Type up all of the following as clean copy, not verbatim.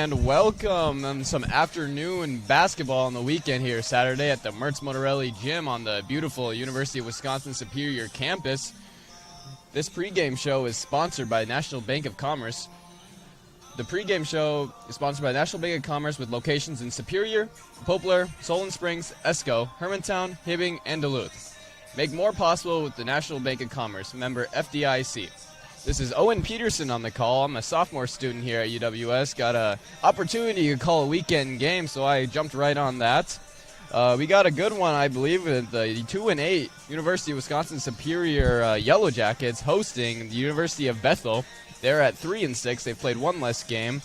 And welcome on some afternoon basketball on the weekend here Saturday at the Mertz Motorelli Gym on the beautiful University of Wisconsin Superior campus. This pregame show is sponsored by National Bank of Commerce. The pregame show is sponsored by National Bank of Commerce with locations in Superior, Poplar, Solon Springs, Esco, Hermantown, Hibbing, and Duluth. Make more possible with the National Bank of Commerce, member FDIC. This is Owen Peterson on the call. I'm a sophomore student here at UWS. Got an opportunity to call a weekend game, so I jumped right on that. We got a good one, I believe, with the 2-8 University of Wisconsin Superior Yellow Jackets hosting the University of Bethel. They're at 3-6. They've played one less game.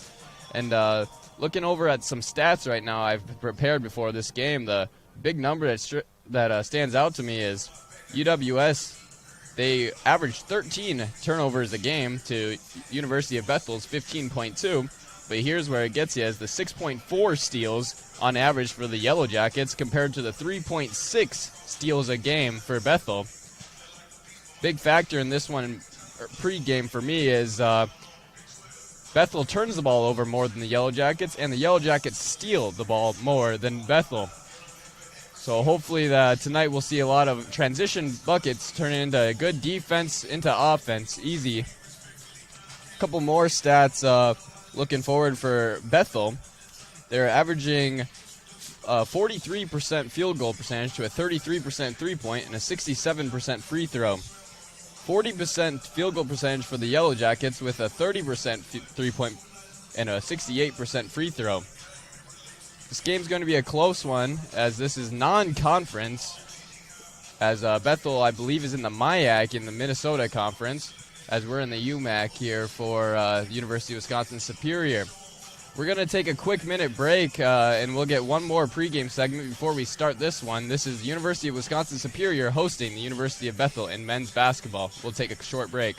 And looking over at some stats right now I've prepared before this game, the big number that stands out to me is UWS. They averaged 13 turnovers a game to University of Bethel's 15.2. But here's where it gets you, as the 6.4 steals on average for the Yellow Jackets compared to the 3.6 steals a game for Bethel. Big factor in this one pregame for me is Bethel turns the ball over more than the Yellow Jackets, and the Yellow Jackets steal the ball more than Bethel. So hopefully tonight we'll see a lot of transition buckets turning into good defense into offense. Easy. A couple more stats looking forward for Bethel. They're averaging 43% field goal percentage to a 33% three-point and a 67% free throw. 40% field goal percentage for the Yellow Jackets with a 30% three-point and a 68% free throw. This game's going to be a close one, as this is non-conference, as Bethel, I believe, is in the MIAC in the Minnesota Conference, as we're in the UMAC here for University of Wisconsin Superior. We're going to take a quick minute break, and we'll get one more pregame segment before we start this one. This is University of Wisconsin Superior hosting the University of Bethel in men's basketball. We'll take a short break.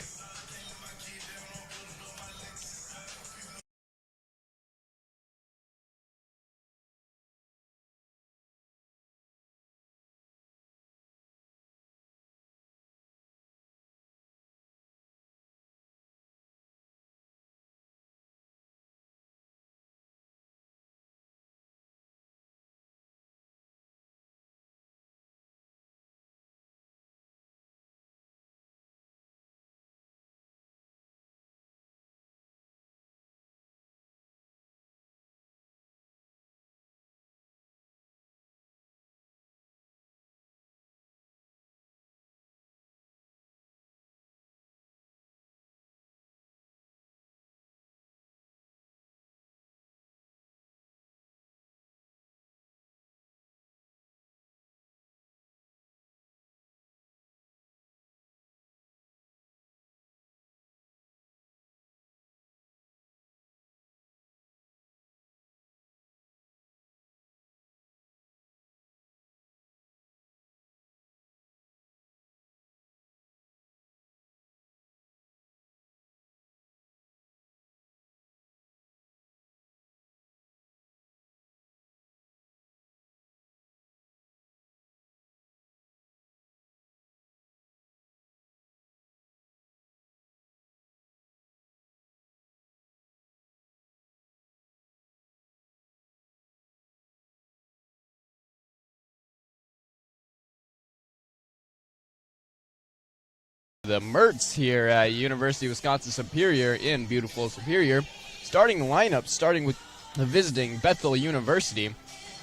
The Mertz here at University of Wisconsin Superior in beautiful Superior. Starting lineup, starting with the visiting Bethel University.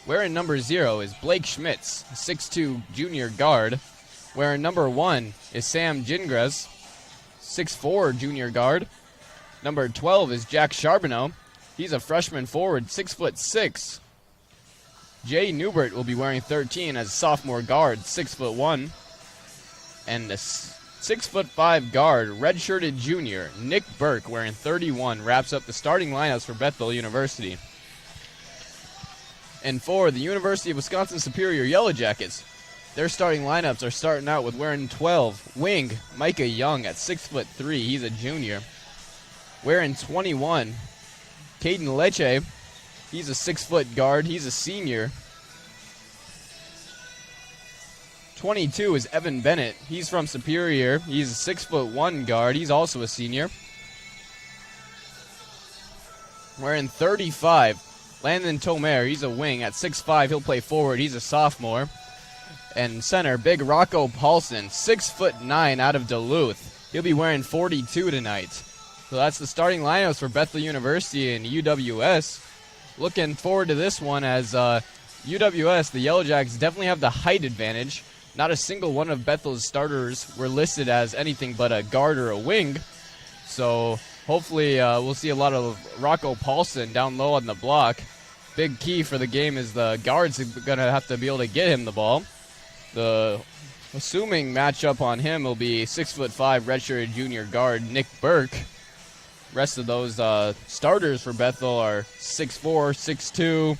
Wearing number 0 is Blake Schmitz, 6'2 junior guard. Wearing number 1 is Sam Gingras, 6'4 junior guard. Number 12 is Jack Charbonneau. He's a freshman forward, 6'6". Jay Newbert will be wearing 13 as a sophomore guard, 6'1". And the 6'5" guard, redshirted junior, Nick Burke, wearing 31, wraps up the starting lineups for Bethel University. And for the University of Wisconsin Superior Yellow Jackets, their starting lineups are starting out with wearing 12, wing, Micah Young at 6'3", he's a junior. Wearing 21, Caden Leche, he's a 6-foot guard, he's a senior. 22 is Evan Bennett. He's from Superior. He's a 6'1" guard. He's also a senior. Wearing 35, Landon Tomer, he's a wing. At 6'5", he'll play forward. He's a sophomore. And center, big Rocco Paulson, 6'9" out of Duluth. He'll be wearing 42 tonight. So that's the starting lineups for Bethel University and UWS. Looking forward to this one as UWS, the Yellow Jackets, definitely have the height advantage. Not a single one of Bethel's starters were listed as anything but a guard or a wing. So hopefully we'll see a lot of Rocco Paulson down low on the block. Big key for the game is the guards are going to have to be able to get him the ball. The assuming matchup on him will be 6'5" redshirted junior guard Nick Burke. Rest of those starters for Bethel are 6'4", 6'2",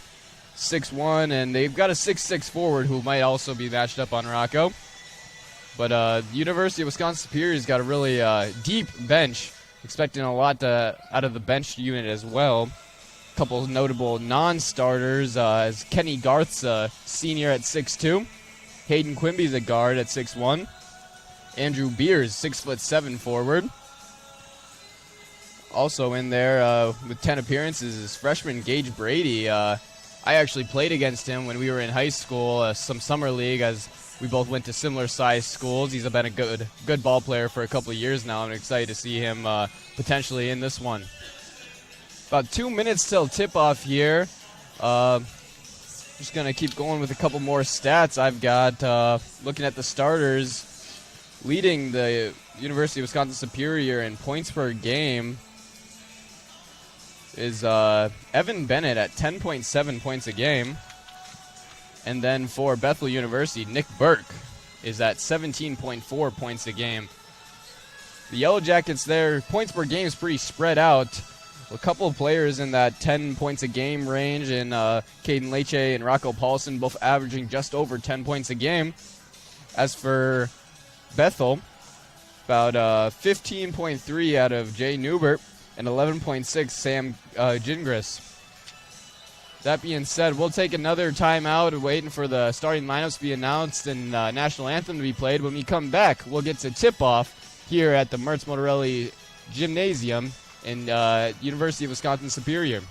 6'1", and they've got a 6'6" forward who might also be matched up on Rocco. But University of Wisconsin Superior's got a really deep bench, expecting a lot out of the bench unit as well. A couple of notable non-starters as Kenny Garth's a senior at 6'2". Hayden Quimby's a guard at 6'1". Andrew Beers, 6'7" forward. Also in there with 10 appearances is freshman Gage Brady. I actually played against him when we were in high school, some summer league, as we both went to similar sized schools. He's been a good ball player for a couple of years now. I'm excited to see him potentially in this one. About 2 minutes till tip-off here. Just going to keep going with a couple more stats. I've got, looking at the starters, leading the University of Wisconsin Superior in points per game is Evan Bennett at 10.7 points a game. And then for Bethel University, Nick Burke is at 17.4 points a game. The Yellow Jackets, their points per game is pretty spread out. A couple of players in that 10 points a game range, and Caden Leche and Rocco Paulson both averaging just over 10 points a game. As for Bethel, about 15.3 out of Jay Newbert and 11.6 Sam Gingras. That being said, we'll take another timeout waiting for the starting lineups to be announced and national anthem to be played. When we come back, we'll get to tip-off here at the Mertz Motorelli Gymnasium in University of Wisconsin Superior.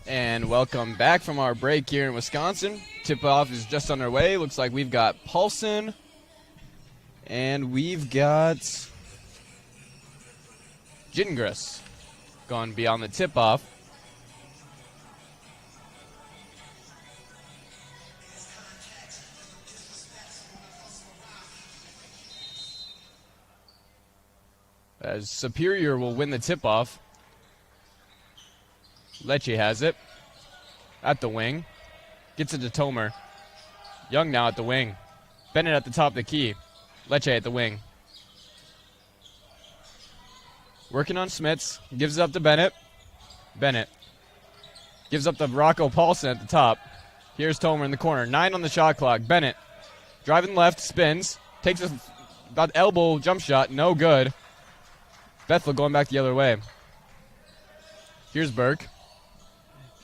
And welcome back from our break here in Wisconsin. Tip-off is just on our way. Looks like we've got Paulson and we've got Gingras going beyond the tip-off. As Superior will win the tip-off. Lecce has it. At the wing. Gets it to Tomer. Young now at the wing. Bennett at the top of the key. Lecce at the wing. Working on Schmitz. Gives it up to Bennett. Bennett. Gives up to Rocco Paulson at the top. Here's Tomer in the corner. 9 on the shot clock. Bennett. Driving left. Spins. Takes a about elbow jump shot. No good. Bethel going back the other way. Here's Burke.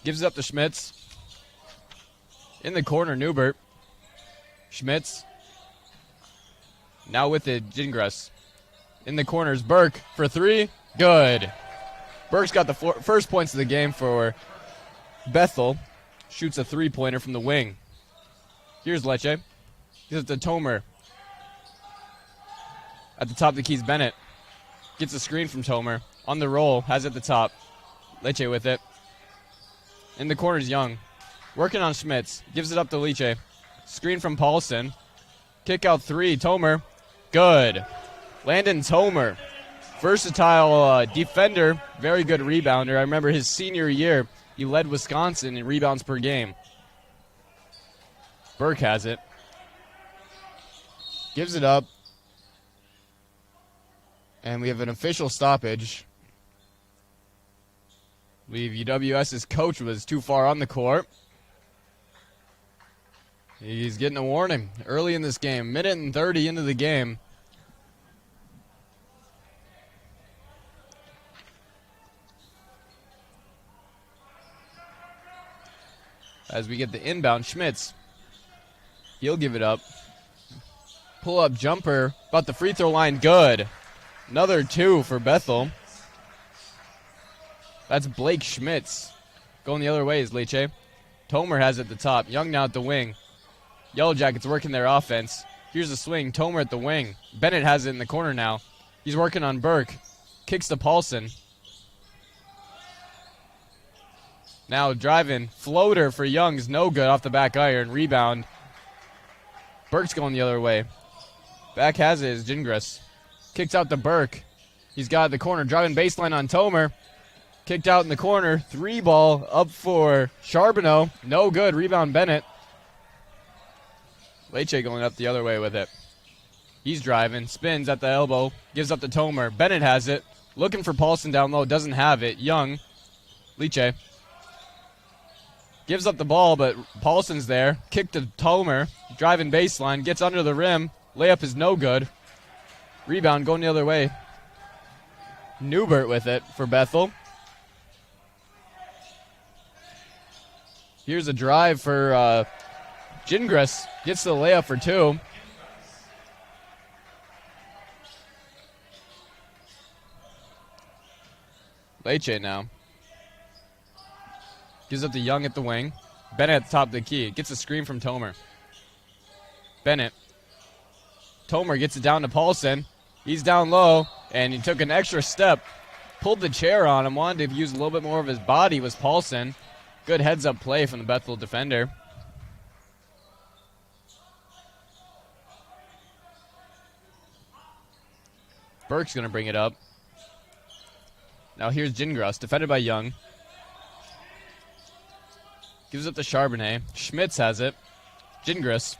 Gives it up to Schmitz. In the corner, Newbert. Schmitz. Now with it, Gingras. In the corners, Burke for 3. Good. Burke's got the first points of the game for Bethel. Shoots a 3-pointer from the wing. Here's Lecce. Gives it to Tomer. At the top of the keys, Bennett. Gets a screen from Tomer. On the roll, has it at the top. Lecce with it. In the corners, Young. Working on Schmitz. Gives it up to Lecce. Screen from Paulson. Kick out 3. Tomer. Good. Landon Tomer. Versatile defender. Very good rebounder. I remember his senior year, he led Wisconsin in rebounds per game. Burke has it. Gives it up. And we have an official stoppage. I believe UWS's coach was too far on the court. He's getting a warning early in this game. Minute and 30 into the game. As we get the inbound, Schmitz. He'll give it up. Pull-up jumper. About the free throw line. Good. Another 2 for Bethel. That's Blake Schmitz. Going the other way is Lecce. Tomer has it at the top. Young now at the wing. Yellow Jackets working their offense. Here's the swing. Tomer at the wing. Bennett has it in the corner now. He's working on Burke. Kicks to Paulson. Now driving. Floater for Young's no good off the back iron. Rebound. Burke's going the other way. Back has it is Gingras. Kicks out to Burke. He's got the corner. Driving baseline on Tomer. Kicked out in the corner. 3 ball up for Charbonneau. No good. Rebound Bennett. Lecce going up the other way with it. He's driving. Spins at the elbow. Gives up to Tomer. Bennett has it. Looking for Paulson down low. Doesn't have it. Young. Lecce. Gives up the ball, but Paulson's there. Kick to Tomer. Driving baseline. Gets under the rim. Layup is no good. Rebound going the other way. Newbert with it for Bethel. Here's a drive for Gingras. Gets the layup for 2. Lecce now. Gives up to Young at the wing. Bennett at the top of the key. Gets a screen from Tomer. Bennett. Tomer gets it down to Paulson. He's down low, and he took an extra step. Pulled the chair on him. Wanted to use a little bit more of his body was Paulson. Good heads-up play from the Bethel defender. Burke's going to bring it up. Now here's Gingras, defended by Young. Gives it to Charbonnet. Schmitz has it. Gingras.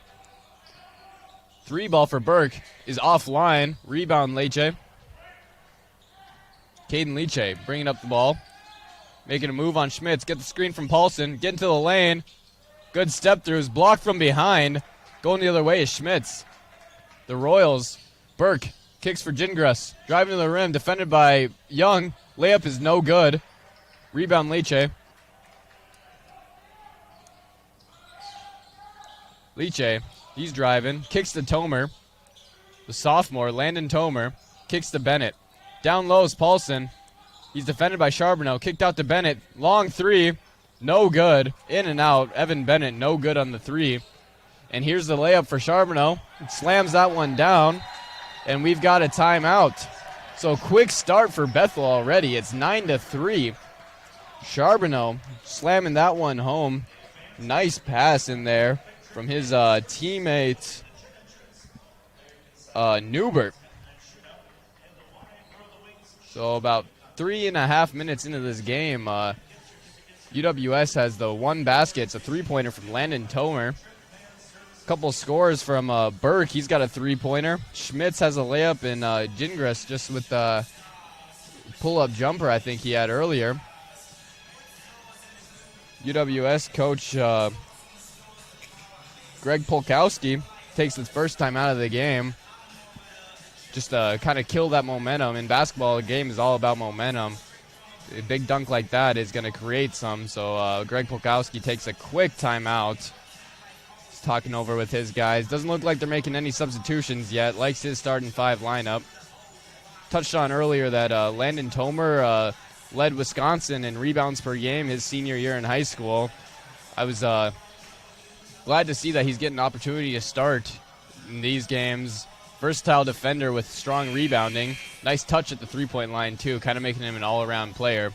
3 ball for Burke is offline. Rebound Lecce. Caden Lecce bringing up the ball. Making a move on Schmitz. Get the screen from Paulson. Get into the lane. Good step through. Is blocked from behind. Going the other way is Schmitz. The Royals. Burke kicks for Gingras. Driving to the rim. Defended by Young. Layup is no good. Rebound Lecce. Lecce. He's driving. Kicks to Tomer. The sophomore, Landon Tomer. Kicks to Bennett. Down low is Paulson. He's defended by Charbonneau. Kicked out to Bennett. Long 3. No good. In and out. Evan Bennett, no good on the three. And here's the layup for Charbonneau. Slams that one down. And we've got a timeout. So quick start for Bethel already. It's 9-3. Charbonneau slamming that one home. Nice pass in there from his teammate Newbert. So about 3.5 minutes into this game, UWS has the one basket. It's a three-pointer from Landon Tomer. Couple scores from Burke. He's got a three-pointer. Schmitz has a layup, and Gingras just with the pull-up jumper I think he had earlier. UWS coach Greg Polkowski takes his first time out of the game. Just kind of kill that momentum. In basketball, the game is all about momentum. A big dunk like that is going to create some. So Greg Polkowski takes a quick timeout. He's talking over with his guys. Doesn't look like they're making any substitutions yet. Likes his starting five lineup. Touched on earlier that Landon Tomer led Wisconsin in rebounds per game his senior year in high school. I was glad to see that he's getting an opportunity to start in these games. Versatile defender with strong rebounding. Nice touch at the three-point line, too, kind of making him an all-around player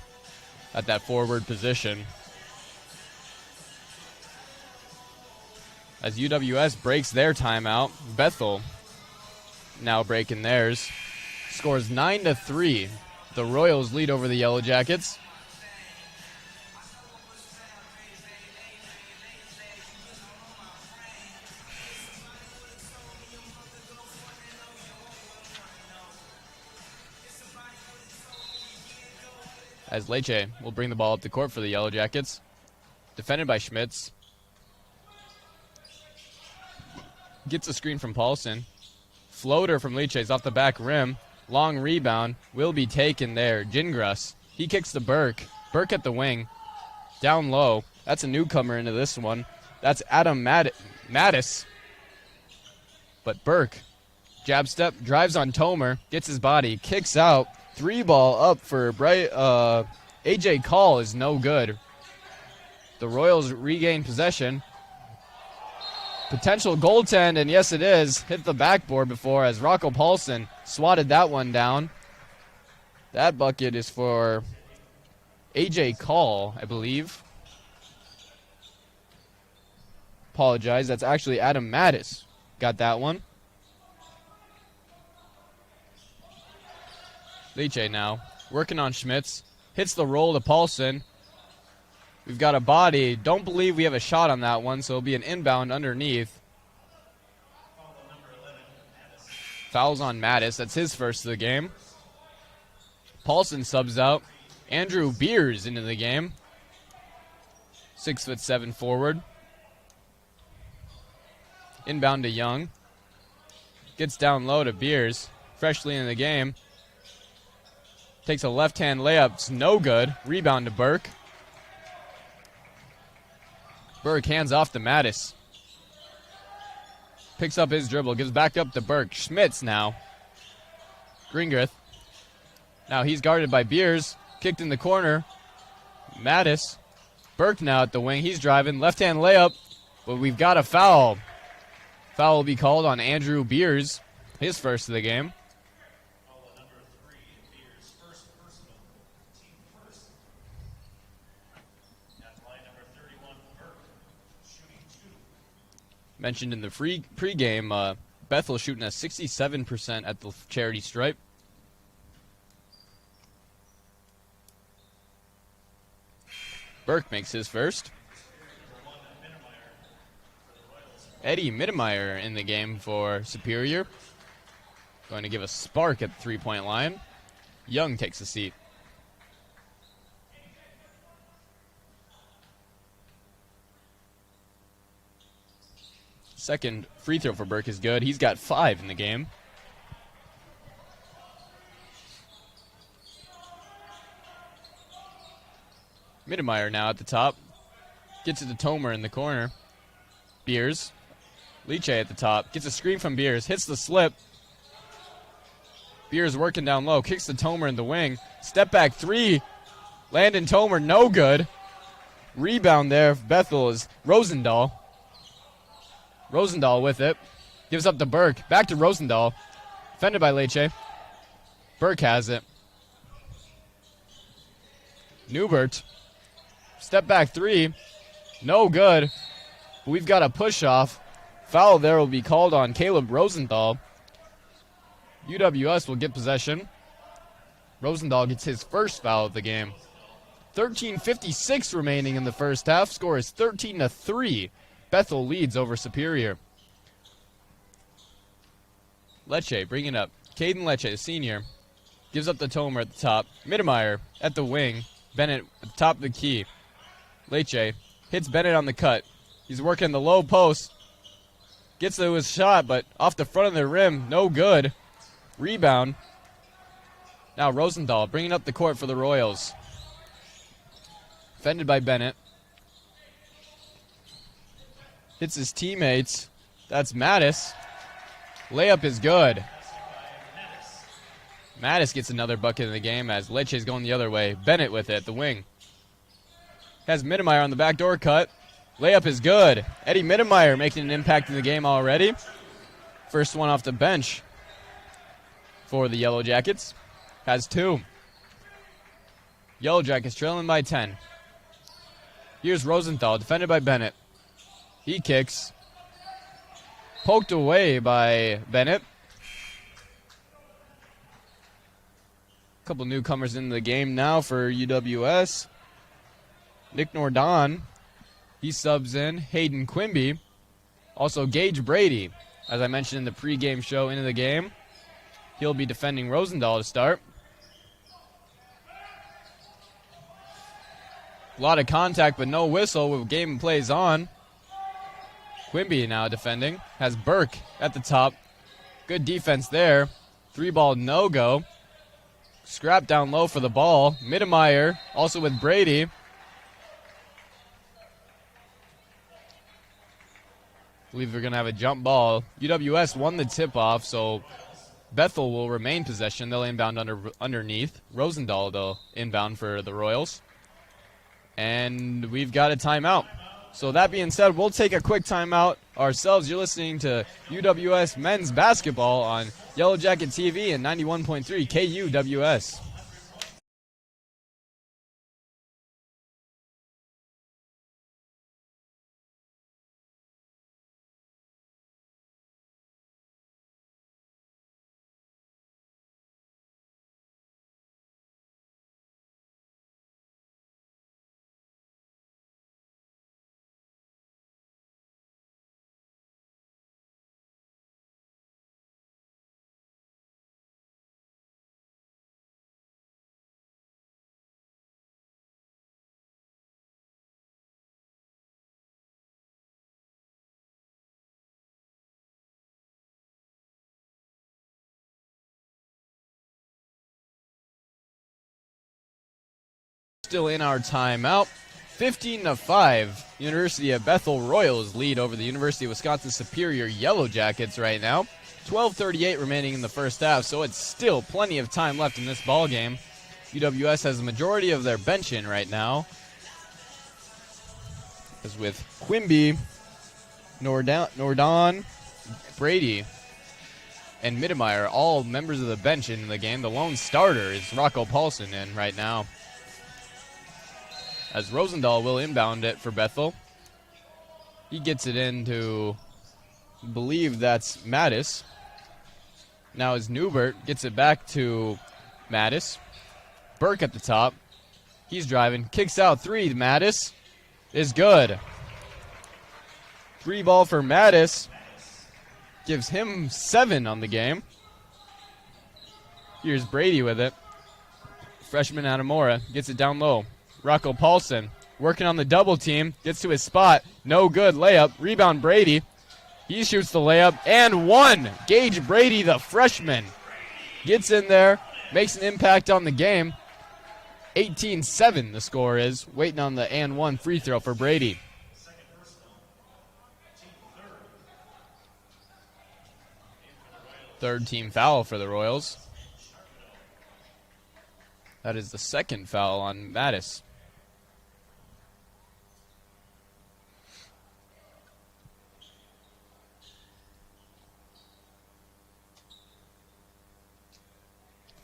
at that forward position. As UWS breaks their timeout, Bethel now breaking theirs. Scores 9-3. The Royals lead over the Yellow Jackets. As Leche will bring the ball up the court for the Yellow Jackets. Defended by Schmitz. Gets a screen from Paulson. Floater from Leche's off the back rim. Long rebound will be taken there. Gingras. He kicks to Burke. Burke at the wing. Down low. That's a newcomer into this one. That's Adam Mattis. But Burke. Jab step. Drives on Tomer. Gets his body. Kicks out. Three ball up for A.J. Call is no good. The Royals regain possession. Potential goaltend, and yes it is. Hit the backboard before as Rocco Paulson swatted that one down. That bucket is for A.J. Call, I believe. Apologize, that's actually Adam Mattis. Got that one. Leche now, working on Schmitz. Hits the roll to Paulson. We've got a body. Don't believe we have a shot on that one, so it'll be an inbound underneath. Fouls on Mattis. That's his first of the game. Paulson subs out. Andrew Beers into the game. 6'7" forward. Inbound to Young. Gets down low to Beers. Freshly in the game. Takes a left-hand layup. It's no good. Rebound to Burke. Burke hands off to Mattis. Picks up his dribble. Gives back up to Burke. Schmitz now. Gringrith. Now he's guarded by Beers. Kicked in the corner. Mattis. Burke now at the wing. He's driving. Left-hand layup. But we've got a foul. Foul will be called on Andrew Beers. His first of the game. Mentioned in the pregame, Bethel shooting at 67% at the charity stripe. Burke makes his first. Eddie Mittermeier in the game for Superior. Going to give a spark at the three-point line. Young takes a seat. Second free throw for Burke is good. He's got 5 in the game. Mittermeier now at the top. Gets it to Tomer in the corner. Beers. Leche at the top. Gets a screen from Beers. Hits the slip. Beers working down low. Kicks to Tomer in the wing. Step back three. Landon Tomer, no good. Rebound there. Bethel is Rosendahl. Rosendahl with it. Gives up to Burke. Back to Rosendahl. Defended by Leche. Burke has it. Newbert. Step back three. No good. We've got a push off. Foul there will be called on Caleb Rosendahl. UWS will get possession. Rosendahl gets his first foul of the game. 13:56 remaining in the first half. Score is 13-3. Bethel leads over Superior. Leche bringing up. Caden Leche, the senior, gives up the Tomer at the top. Mittermeier at the wing. Bennett at the top of the key. Leche hits Bennett on the cut. He's working the low post. Gets to his shot, but off the front of the rim. No good. Rebound. Now Rosendahl bringing up the court for the Royals. Defended by Bennett. Hits his teammates. That's Mattis. Layup is good. Mattis gets another bucket in the game as Leche's going the other way. Bennett with it at the wing. Has Mittermeier on the backdoor cut. Layup is good. Eddie Mittermeier making an impact in the game already. First one off the bench for the Yellow Jackets. Has two. Yellow Jackets trailing by 10. Here's Rosenthal, defended by Bennett. He kicks. Poked away by Bennett. A couple newcomers in the game now for UWS. Nick Nordon, he subs in. Hayden Quimby. Also Gage Brady, as I mentioned in the pregame show, into the game. He'll be defending Rosendahl to start. A lot of contact, but no whistle with game plays on. Quimby now defending. Has Burke at the top. Good defense there. 3-ball no-go. Scrap down low for the ball. Mittermeier also with Brady. I believe we're going to have a jump ball. UWS won the tip-off, so Bethel will remain possession. They'll inbound underneath. Rosendahl, though, inbound for the Royals. And we've got a timeout. So that being said, we'll take a quick timeout ourselves. You're listening to UWS men's basketball on Yellow Jacket TV and 91.3 KUWS. Still in our timeout. 15-5. University of Bethel Royals lead over the University of Wisconsin Superior Yellow Jackets right now. 12:38 remaining in the first half, so it's still plenty of time left in this ball game. UWS has the majority of their bench in right now. As with Quimby, Nordon, Brady, and Mittermeier, all members of the bench in the game. The lone starter is Rocco Paulson in right now. As Rosendahl will inbound it for Bethel. He gets it into, I believe that's Mattis. Now as Newbert gets it back to Mattis. Burke at the top. He's driving. Kicks out three. Mattis is good. 3-ball for Mattis. Gives him 7 on the game. Here's Brady with it. Freshman Adamora gets it down low. Rocco Paulson working on the double team. Gets to his spot. No good. Layup. Rebound Brady. He shoots the layup and one. Gage Brady, the freshman, gets in there. Makes an impact on the game. 18-7 the score is. Waiting on the and one free throw for Brady. Third team foul for the Royals. That is the second foul on Mattis.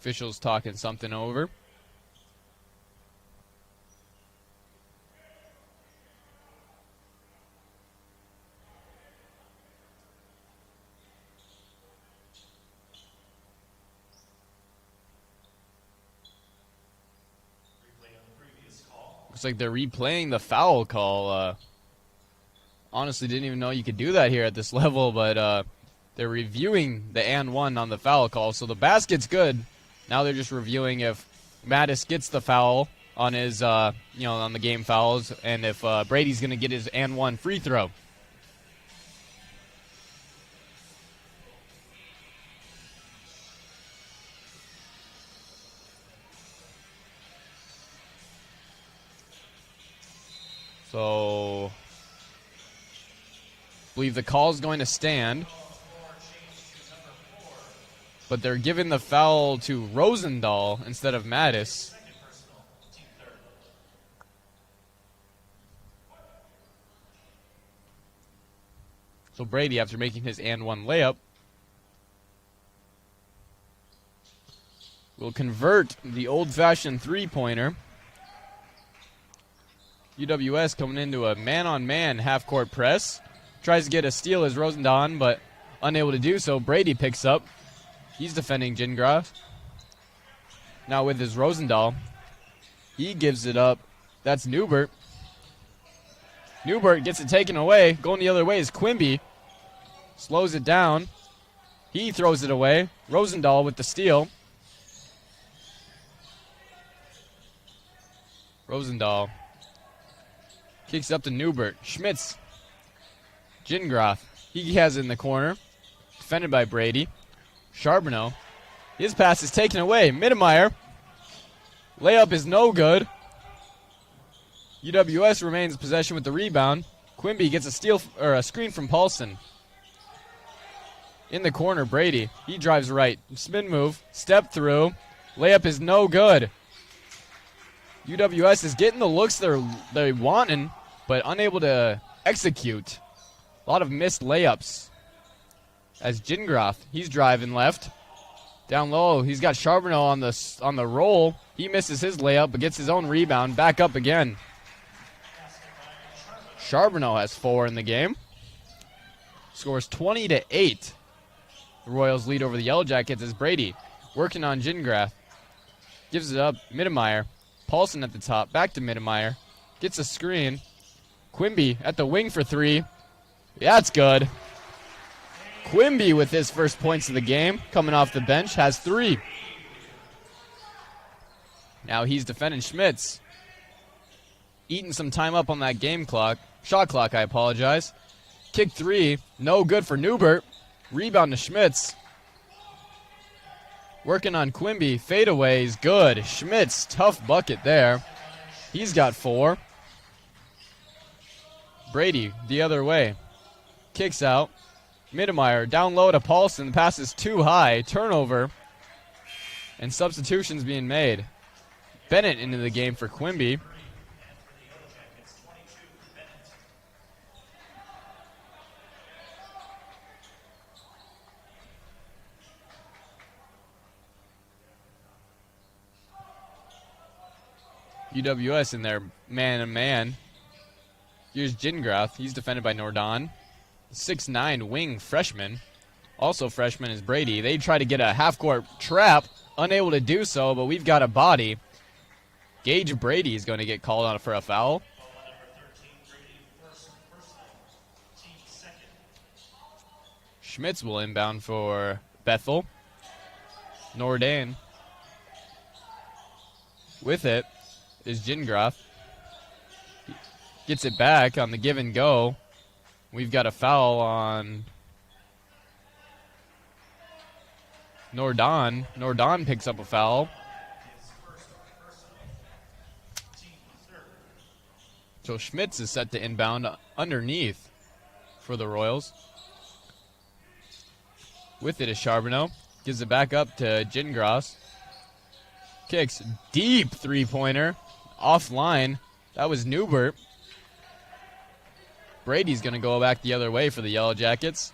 Officials talking something over. Looks like they're replaying the foul call. Honestly, didn't even know you could do that here at this level, but they're reviewing the and one on the foul call. So the basket's good. Now they're just reviewing if Mattis gets the foul on his, on the game fouls, and if Brady's going to get his and one free throw. So, I believe the call is going to stand. But they're giving the foul to Rosendahl instead of Mattis. So Brady, after making his and one layup, will convert the old-fashioned three-pointer. UWS coming into a man-on-man half-court press. Tries to get a steal as Rosendahl, but unable to do so. Brady picks up. He's defending Gingras. Now with his Rosendahl. He gives it up. That's Newbert. Newbert gets it taken away. Going the other way is Quimby. Slows it down. He throws it away. Rosendahl with the steal. Rosendahl kicks up to Newbert. Schmitz. Gingras. He has it in the corner. Defended by Brady. Charbonneau. His pass is taken away. Mittemeyer. Layup is no good. UWS remains possession with the rebound. Quimby gets a steal or a screen from Paulson. In the corner, Brady. He drives right. Spin move. Step through. Layup is no good. UWS is getting the looks they're wanting, but unable to execute. A lot of missed layups. As Gingras, he's driving left. Down low, he's got Charbonneau on the roll. He misses his layup, but gets his own rebound. Back up again. Charbonneau has 4 in the game. Scores 20-8. The Royals lead over the Yellow Jackets as Brady working on Gingras. Gives it up. Mittemeyer. Paulson at the top. Back to Mittemeyer. Gets a screen. Quimby at the wing for 3. Yeah, that's good. Quimby with his first points of the game. Coming off the bench. Has 3. Now he's defending Schmitz. Eating some time up on that game clock. Shot clock, I apologize. Kick 3. No good for Newbert. Rebound to Schmitz. Working on Quimby. Fadeaway is good. Schmitz, tough bucket there. He's got 4. Brady, the other way. Kicks out. Mittemeyer down low to Paulson. The pass is too high. Turnover. And substitutions being made. Bennett into the game for Quimby. UWS in there man-to-man. Here's Gingras. He's defended by Nordon. 6'9" wing freshman. Also freshman is Brady. They try to get a half-court trap. Unable to do so, but we've got a body. Gage Brady is going to get called on for a foul. Schmitz will inbound for Bethel. Nordon. With it is Gingras. Gets it back on the give and go. We've got a foul on Nordon. Nordon picks up a foul. So Schmitz is set to inbound underneath for the Royals. With it is Charbonneau. Gives it back up to Gingras. Kicks deep three-pointer. Offline. That was Newbert. Brady's going to go back the other way for the Yellow Jackets.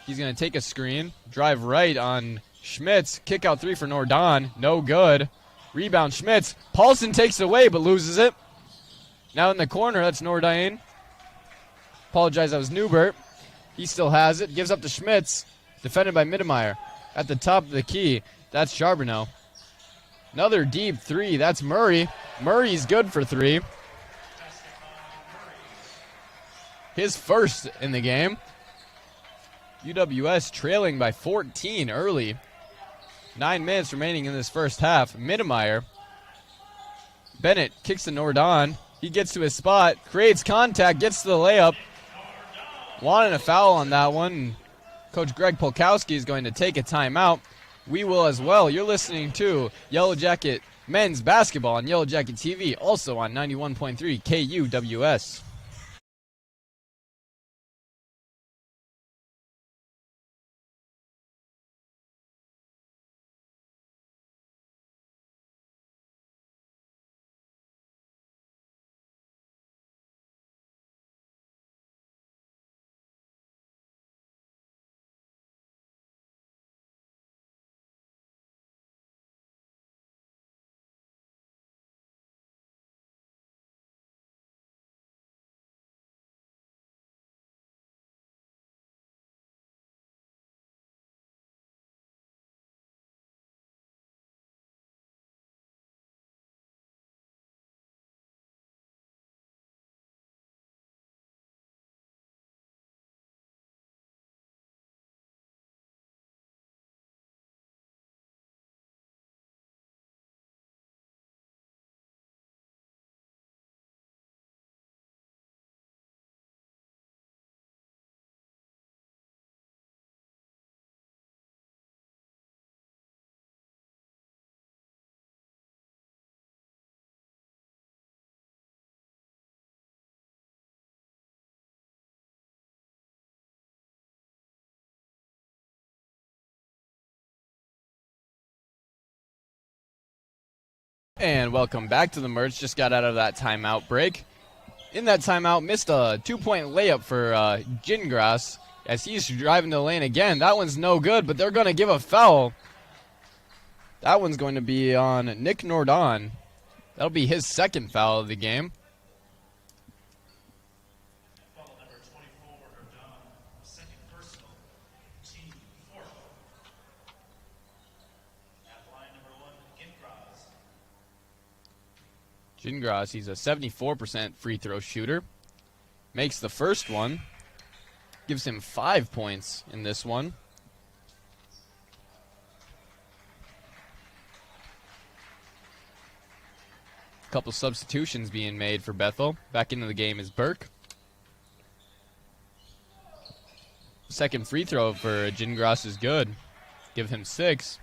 He's going to take a screen, drive right on Schmitz, kick out three for Nordon. No good. Rebound, Schmitz. Paulson takes it away but loses it. Now in the corner, that's Nordine. Apologize, that was Newbert. He still has it. Gives up to Schmitz. Defended by Mittemeyer. At the top of the key, that's Charbonneau. Another deep three. That's Murray. Murray's good for three. His first in the game. UWS trailing by 14 early. 9 minutes remaining in this first half. Mittemeyer. Bennett kicks to Nordon. He gets to his spot. Creates contact. Gets to the layup. Wanted a foul on that one. Coach Greg Polkowski is going to take a timeout. We will as well. You're listening to Yellow Jacket men's basketball on Yellow Jacket TV, also on 91.3 KUWS. And welcome back to the Merch. Just got out of that timeout break. In that timeout, missed a 2-point layup for Gingras as he's driving the lane again. That one's no good, but they're going to give a foul. That one's going to be on Nick Nordon. That'll be his second foul of the game. Gingras, he's a 74% free throw shooter. Makes the first one. Gives him 5 points in this one. A couple substitutions being made for Bethel. Back into the game is Burke. Second free throw for Gingras is good. Give him 6.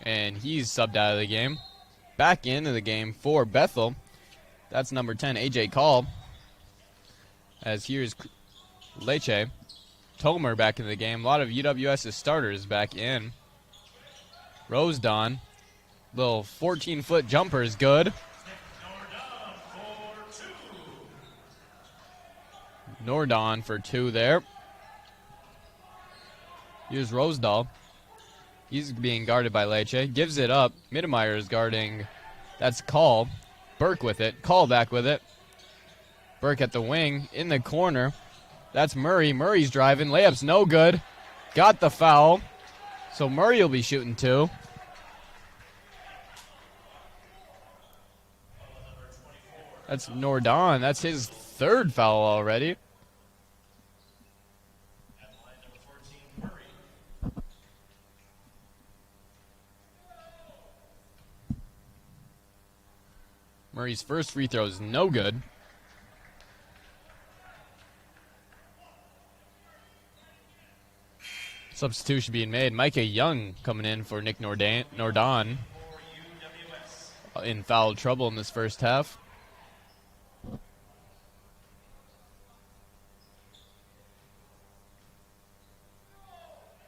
And he's subbed out of the game. Back into the game for Bethel. That's number 10, A.J. Call. As here's Leche. Tomer back in the game. A lot of UWS's starters back in. Rosedon. Little 14-foot jumper is good. Nordon for 2 there. Here's Rosedal. He's being guarded by Leche. Gives it up. Mittemeyer is guarding. That's Call. Burke with it. Call back with it. Burke at the wing. In the corner. That's Murray. Murray's driving. Layup's no good. Got the foul. So Murray will be shooting 2. That's Nordon. That's his 3rd foul already. Murray's first free throw is no good. Substitution being made. Micah Young coming in for Nick Nordon. In foul trouble in this first half.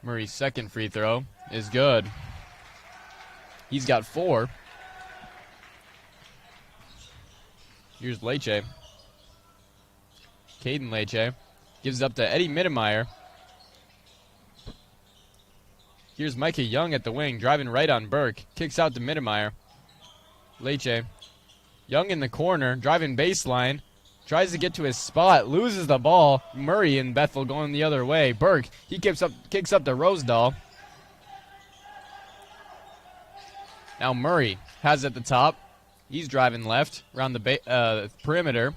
Murray's second free throw is good. He's got 4. Here's Leche. Caden Leche gives it up to Eddie Mittemeyer. Here's Micah Young at the wing, driving right on Burke. Kicks out to Mittermeier. Leche. Young in the corner, driving baseline. Tries to get to his spot, loses the ball. Murray and Bethel going the other way. Burke, he kicks up to Rosedal. Now Murray has it at the top. He's driving left around the perimeter.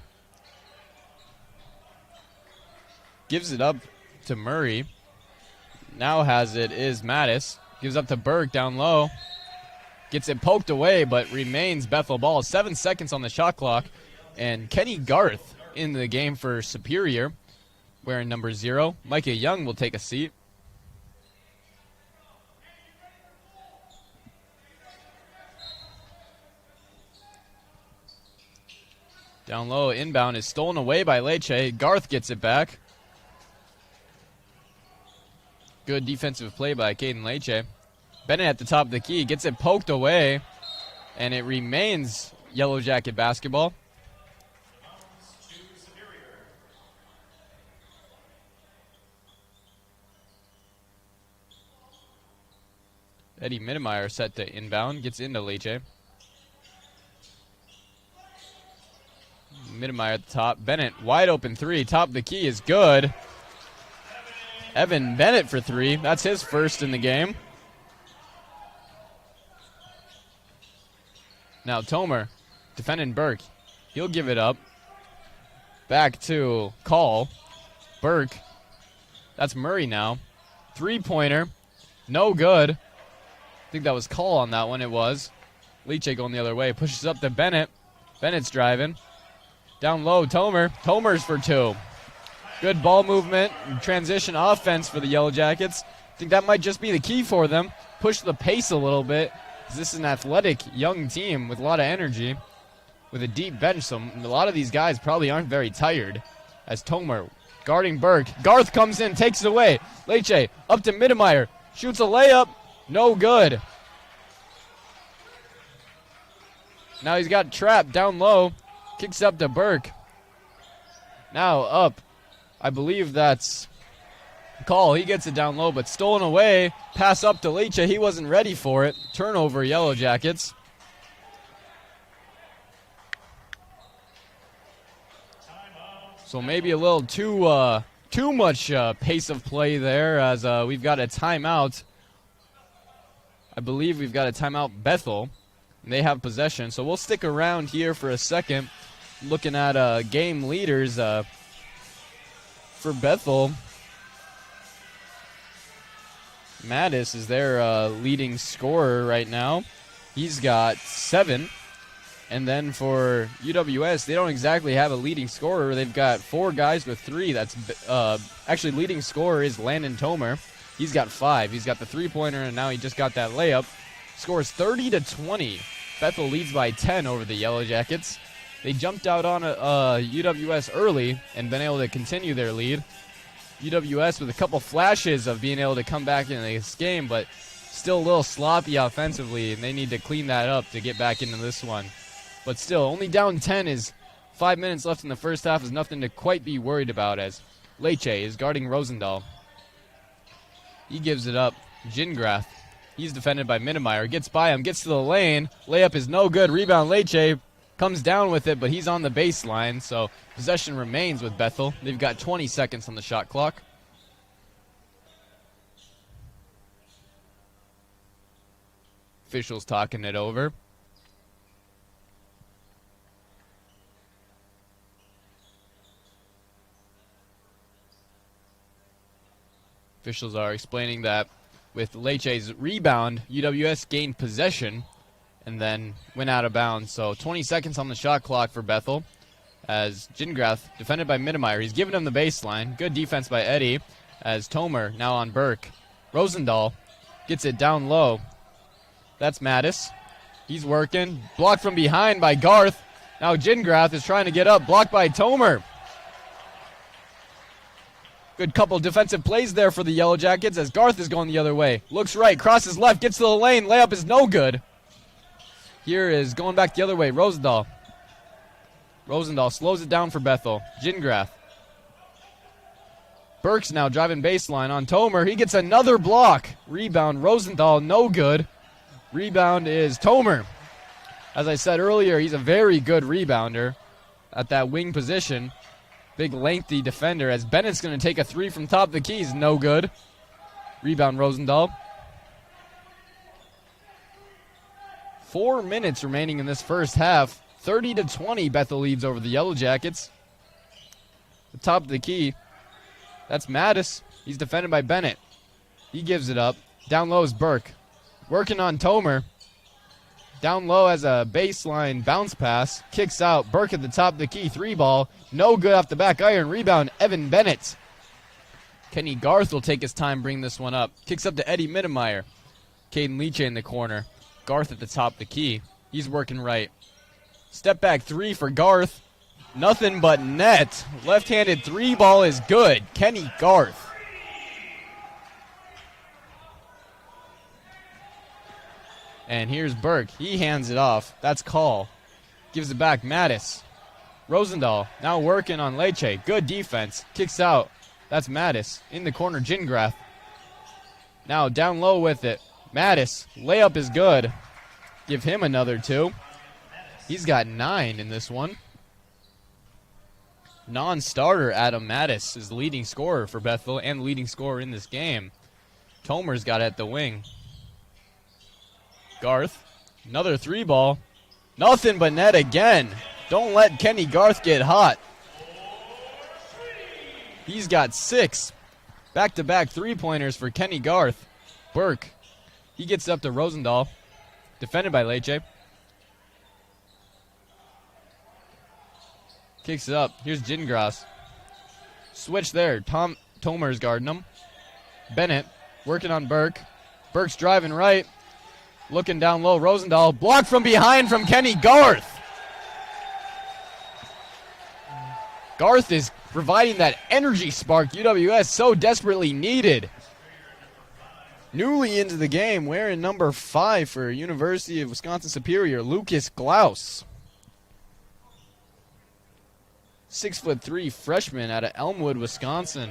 Gives it up to Murray. Now has it is Mattis. Gives up to Burke down low. Gets it poked away, but remains Bethel ball. 7 seconds on the shot clock. And Kenny Garth in the game for Superior, wearing number 0. Micah Young will take a seat. Down low, inbound is stolen away by Leche. Garth gets it back. Good defensive play by Caden Leche. Bennett at the top of the key, gets it poked away, and it remains Yellow Jacket basketball. Eddie Mittermeier set to inbound, gets into Leche. Mittermeier at the top. Bennett, wide open 3. Top of the key is good. Evan Bennett for 3. That's his first in the game. Now Tomer defending Burke. He'll give it up. Back to Call. Burke. That's Murray now. 3-pointer. No good. I think that was Call on that one. It was. Leche going the other way. Pushes up to Bennett. Bennett's driving. Down low, Tomer. Tomer's for 2. Good ball movement and transition offense for the Yellow Jackets. I think that might just be the key for them. Push the pace a little bit. This is an athletic young team with a lot of energy, with a deep bench, so a lot of these guys probably aren't very tired. As Tomer guarding Burke. Garth comes in, takes it away. Leche up to Mittermeier. Shoots a layup. No good. Now he's got trapped down low. Kicks up to Burke. Now up. I believe that's Call. He gets it down low, but stolen away. Pass up to Leche. He wasn't ready for it. Turnover, Yellow Jackets. So maybe a little too much pace of play there, as we've got a timeout. I believe we've got a timeout, Bethel. And they have possession. So we'll stick around here for a second, looking at game leaders for Bethel. Mattis is their leading scorer right now. He's got 7. And then for UWS, they don't exactly have a leading scorer. They've got 4 guys with 3. That's actually leading scorer is Landon Tomer. He's got 5. He's got the 3-pointer, and now he just got that layup. Scores 30-20. Bethel leads by 10 over the Yellow Jackets. They jumped out on UWS early and been able to continue their lead. UWS with a couple flashes of being able to come back in this game, but still a little sloppy offensively, and they need to clean that up to get back into this one. But still, only down 10 is 5 minutes left in the first half is nothing to quite be worried about, as Leche is guarding Rosendahl. He gives it up. Gingrath. He's defended by Mittermeier. Gets by him. Gets to the lane. Layup is no good. Rebound Leche. Comes down with it, but he's on the baseline. So possession remains with Bethel. They've got 20 seconds on the shot clock. Officials talking it over. Officials are explaining that with Leche's rebound, UWS gained possession and then went out of bounds. So 20 seconds on the shot clock for Bethel as Gingrath, defended by Mittermeier. He's giving him the baseline. Good defense by Eddie as Tomer now on Burke. Rosendahl gets it down low. That's Mattis. He's working. Blocked from behind by Garth. Now Gingrath is trying to get up. Blocked by Tomer. Good couple defensive plays there for the Yellow Jackets as Garth is going the other way. Looks right, crosses left, gets to the lane. Layup is no good. Here is going back the other way, Rosendahl. Rosendahl slows it down for Bethel. Gingrath. Burke's now driving baseline on Tomer. He gets another block. Rebound, Rosenthal, no good. Rebound is Tomer. As I said earlier, he's a very good rebounder at that wing position. Big, lengthy defender, as Bennett's going to take a three from top of the key. He's no good. Rebound, Rosendahl. 4 minutes remaining in this first half. 30-20, Bethel leads over the Yellow Jackets. The top of the key. That's Mattis. He's defended by Bennett. He gives it up. Down low is Burke. Working on Tomer. Down low as a baseline bounce pass. Kicks out. Burke at the top of the key. 3-ball. No good off the back iron. Rebound, Evan Bennett. Kenny Garth will take his time bring this one up. Kicks up to Eddie Mittemeyer. Caden Leach in the corner. Garth at the top of the key. He's working right. Step back three for Garth. Nothing but net. Left-handed 3-ball is good. Kenny Garth. And here's Burke. He hands it off. That's call. Gives it back. Mattis. Rosendahl now working on Leche. Good defense. Kicks out. That's Mattis. In the corner, Gingras. Now down low with it. Mattis. Layup is good. Give him another 2. He's got 9 in this one. Non-starter Adam Mattis is the leading scorer for Bethel and leading scorer in this game. Tomer's got it at the wing. Garth, another 3-ball. Nothing but net again. Don't let Kenny Garth get hot. He's got 6. Back-to-back 3-pointers for Kenny Garth. Burke, he gets up to Rosendahl. Defended by Leche. Kicks it up. Here's Gingras. Switch there. Tomer's guarding him. Bennett working on Burke. Burke's driving right. Looking down low, Rosendahl. Blocked from behind from Kenny Garth. Garth is providing that energy spark UWS so desperately needed. Newly into the game, wearing number 5 for University of Wisconsin-Superior, Lucas Glaus. 6'3" freshman out of Elmwood, Wisconsin.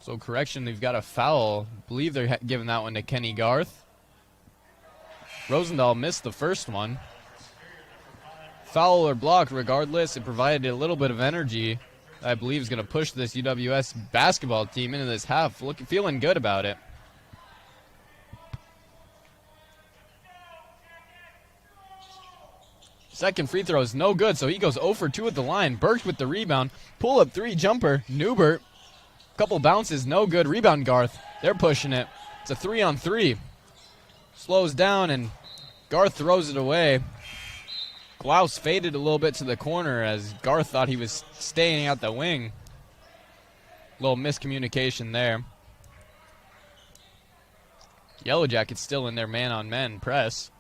So correction, they've got a foul. I believe they're giving that one to Kenny Garth. Rosendahl missed the first one. Foul or block, regardless, it provided a little bit of energy. I believe is going to push this UWS basketball team into this half. Feeling good about it. Second free throw is no good, so he goes 0 for 2 at the line. Burke with the rebound. Pull-up 3 jumper. Newbert. Couple bounces, no good. Rebound, Garth. They're pushing it. It's a 3-on-3. Slows down, and Garth throws it away. Glaus faded a little bit to the corner as Garth thought he was staying out the wing. Little miscommunication there. Yellow Jackets still in their man-on-man press.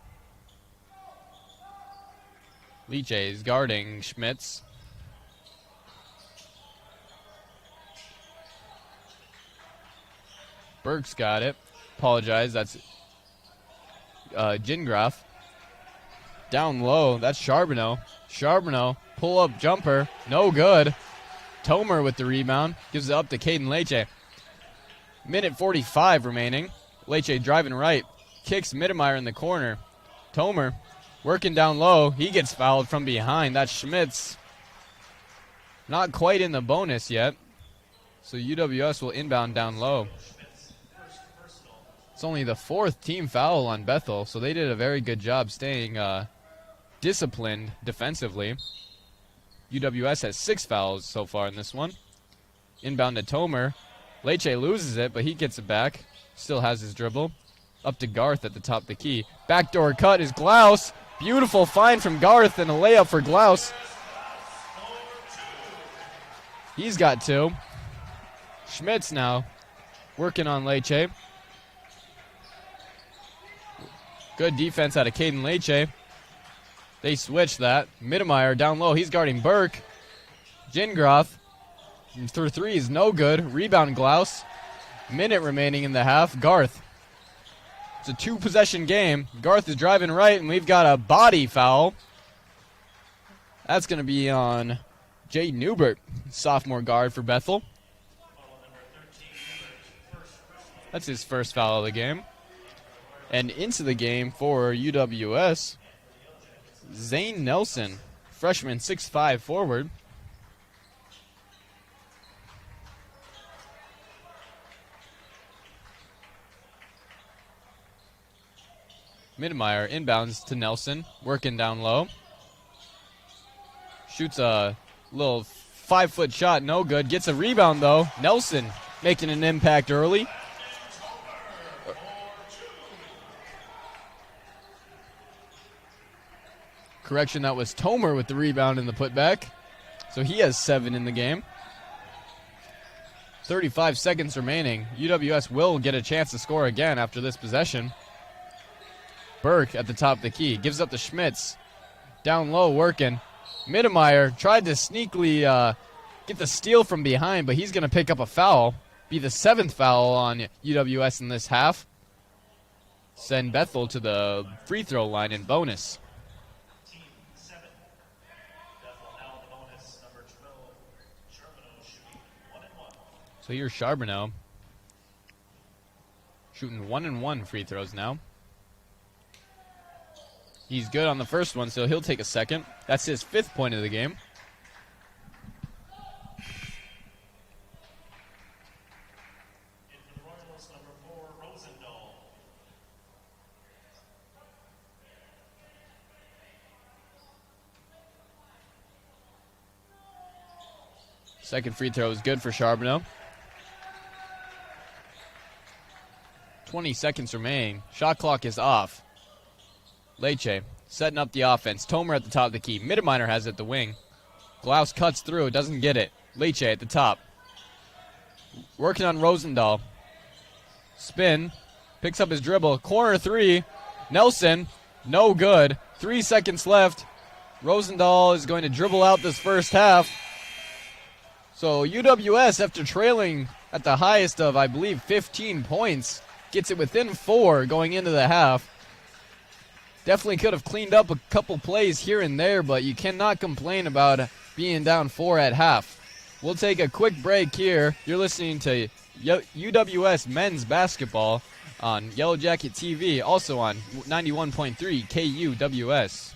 Leche is guarding Schmitz. Burke's got it. Apologize, that's Gingras. Down low, that's Charbonneau. Charbonneau, pull-up jumper, no good. Tomer with the rebound, gives it up to Caden Leche. Minute 45 remaining. Leche driving right, kicks Mittemeyer in the corner. Tomer working down low, he gets fouled from behind. That's Schmitz. Not quite in the bonus yet, so UWS will inbound down low. It's only the 4th team foul on Bethel, so they did a very good job staying disciplined defensively. UWS has 6 fouls so far in this one. Inbound to Tomer. Leche loses it, but he gets it back. Still has his dribble. Up to Garth at the top of the key. Backdoor cut is Glaus. Beautiful find from Garth and a layup for Glaus. He's got 2. Schmitz now working on Leche. Good defense out of Caden Leche. They switch that. Mittemeyer down low. He's guarding Burke. Gingras through 3 is no good. Rebound Glaus. Minute remaining in the half. Garth. It's a 2-possession game. Garth is driving right, and we've got a body foul. That's going to be on Jay Newbert, sophomore guard for Bethel. That's his first foul of the game. And into the game for UWS, Zane Nelson, freshman 6'5" forward. Midmeyer inbounds to Nelson, working down low. Shoots a little 5-foot shot, no good. Gets a rebound, though. Nelson making an impact early. Correction, that was Tomer with the rebound and the putback. So he has 7 in the game. 35 seconds remaining. UWS will get a chance to score again after this possession. Burke at the top of the key. Gives up to Schmitz. Down low, working. Mittemeyer tried to sneakily get the steal from behind, but he's going to pick up a foul. Be the 7th foul on UWS in this half. Send Bethel to the free throw line in bonus. So here's Charbonneau shooting 1-and-1 free throws now. He's good on the first one, so he'll take a second. That's his 5th point of the game. Second free throw is good for Charbonneau. 20 seconds remaining. Shot clock is off. Leche setting up the offense. Tomer at the top of the key. Mitterminer has it at the wing. Glaus cuts through. Doesn't get it. Leche at the top. Working on Rosendahl. Spin. Picks up his dribble. Corner 3. Nelson. No good. 3 seconds left. Rosendahl is going to dribble out this first half. So UWS, after trailing at the highest of, I believe, 15 points, gets it within 4 going into the half. Definitely could have cleaned up a couple plays here and there, but you cannot complain about being down 4 at half. We'll take a quick break here. You're listening to UWS men's basketball on Yellow Jacket TV, also on 91.3 KUWS.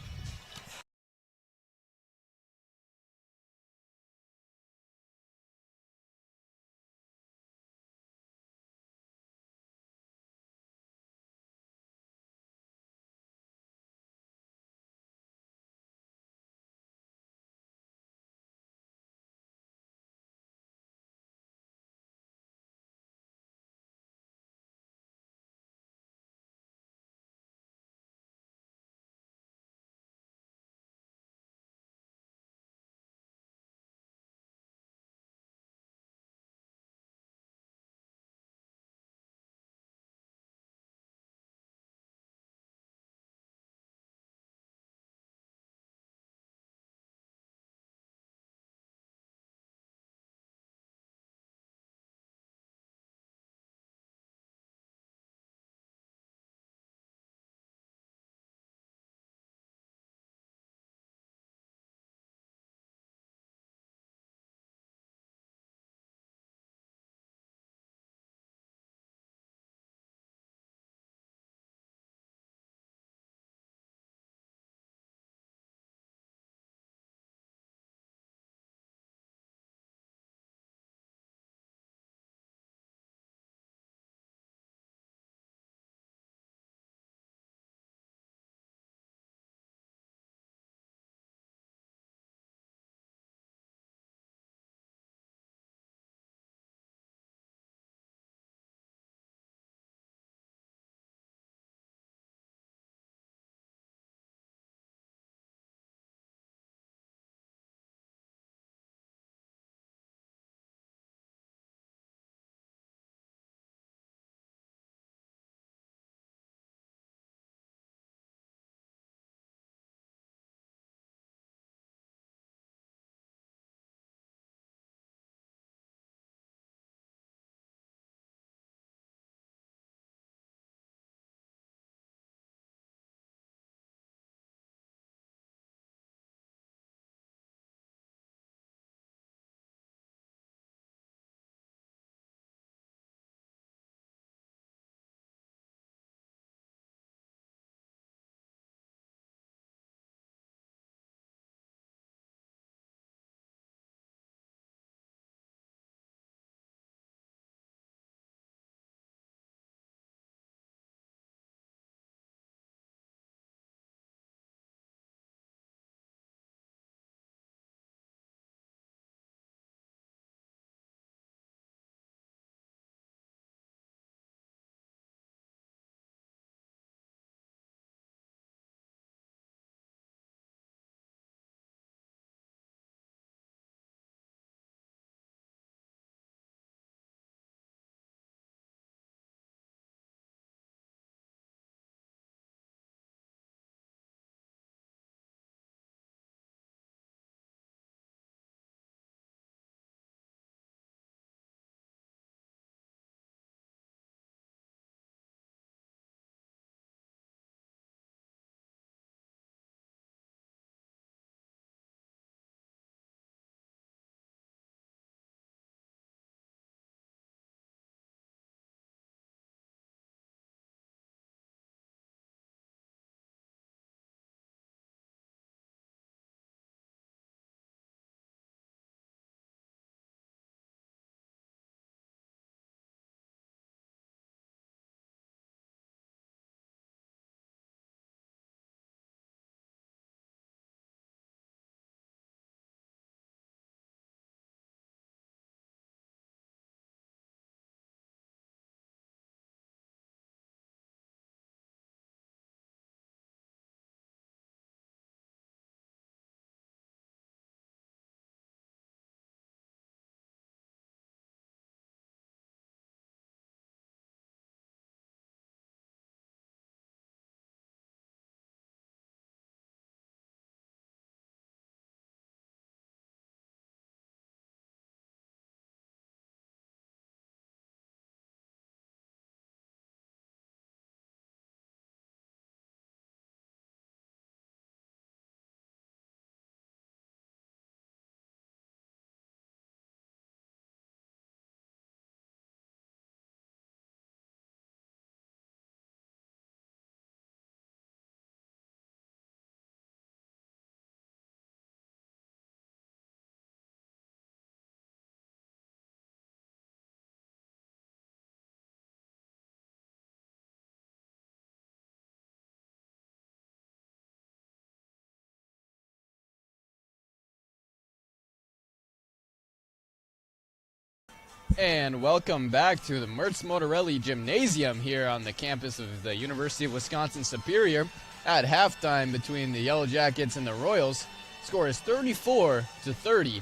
And welcome back to the Mertz Motorelli Gymnasium here on the campus of the University of Wisconsin-Superior. At halftime between the Yellow Jackets and the Royals, score is 34-30.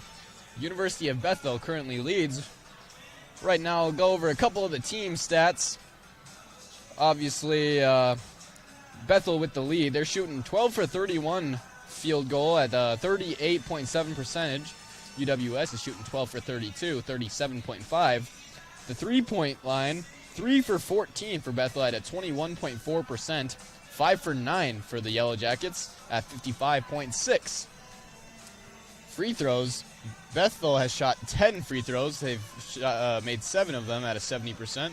University of Bethel currently leads. Right now, I'll go over a couple of the team stats. Obviously, Bethel with the lead. They're shooting 12 for 31 field goal at 38.7 percentage. UWS is shooting 12 for 32, 37.5. The three-point line, 3 for 14 for Bethel at 21.4%, 5 for 9 for the Yellow Jackets at 55.6. Free throws, Bethel has shot 10 free throws. They've made 7 of them at a 70%.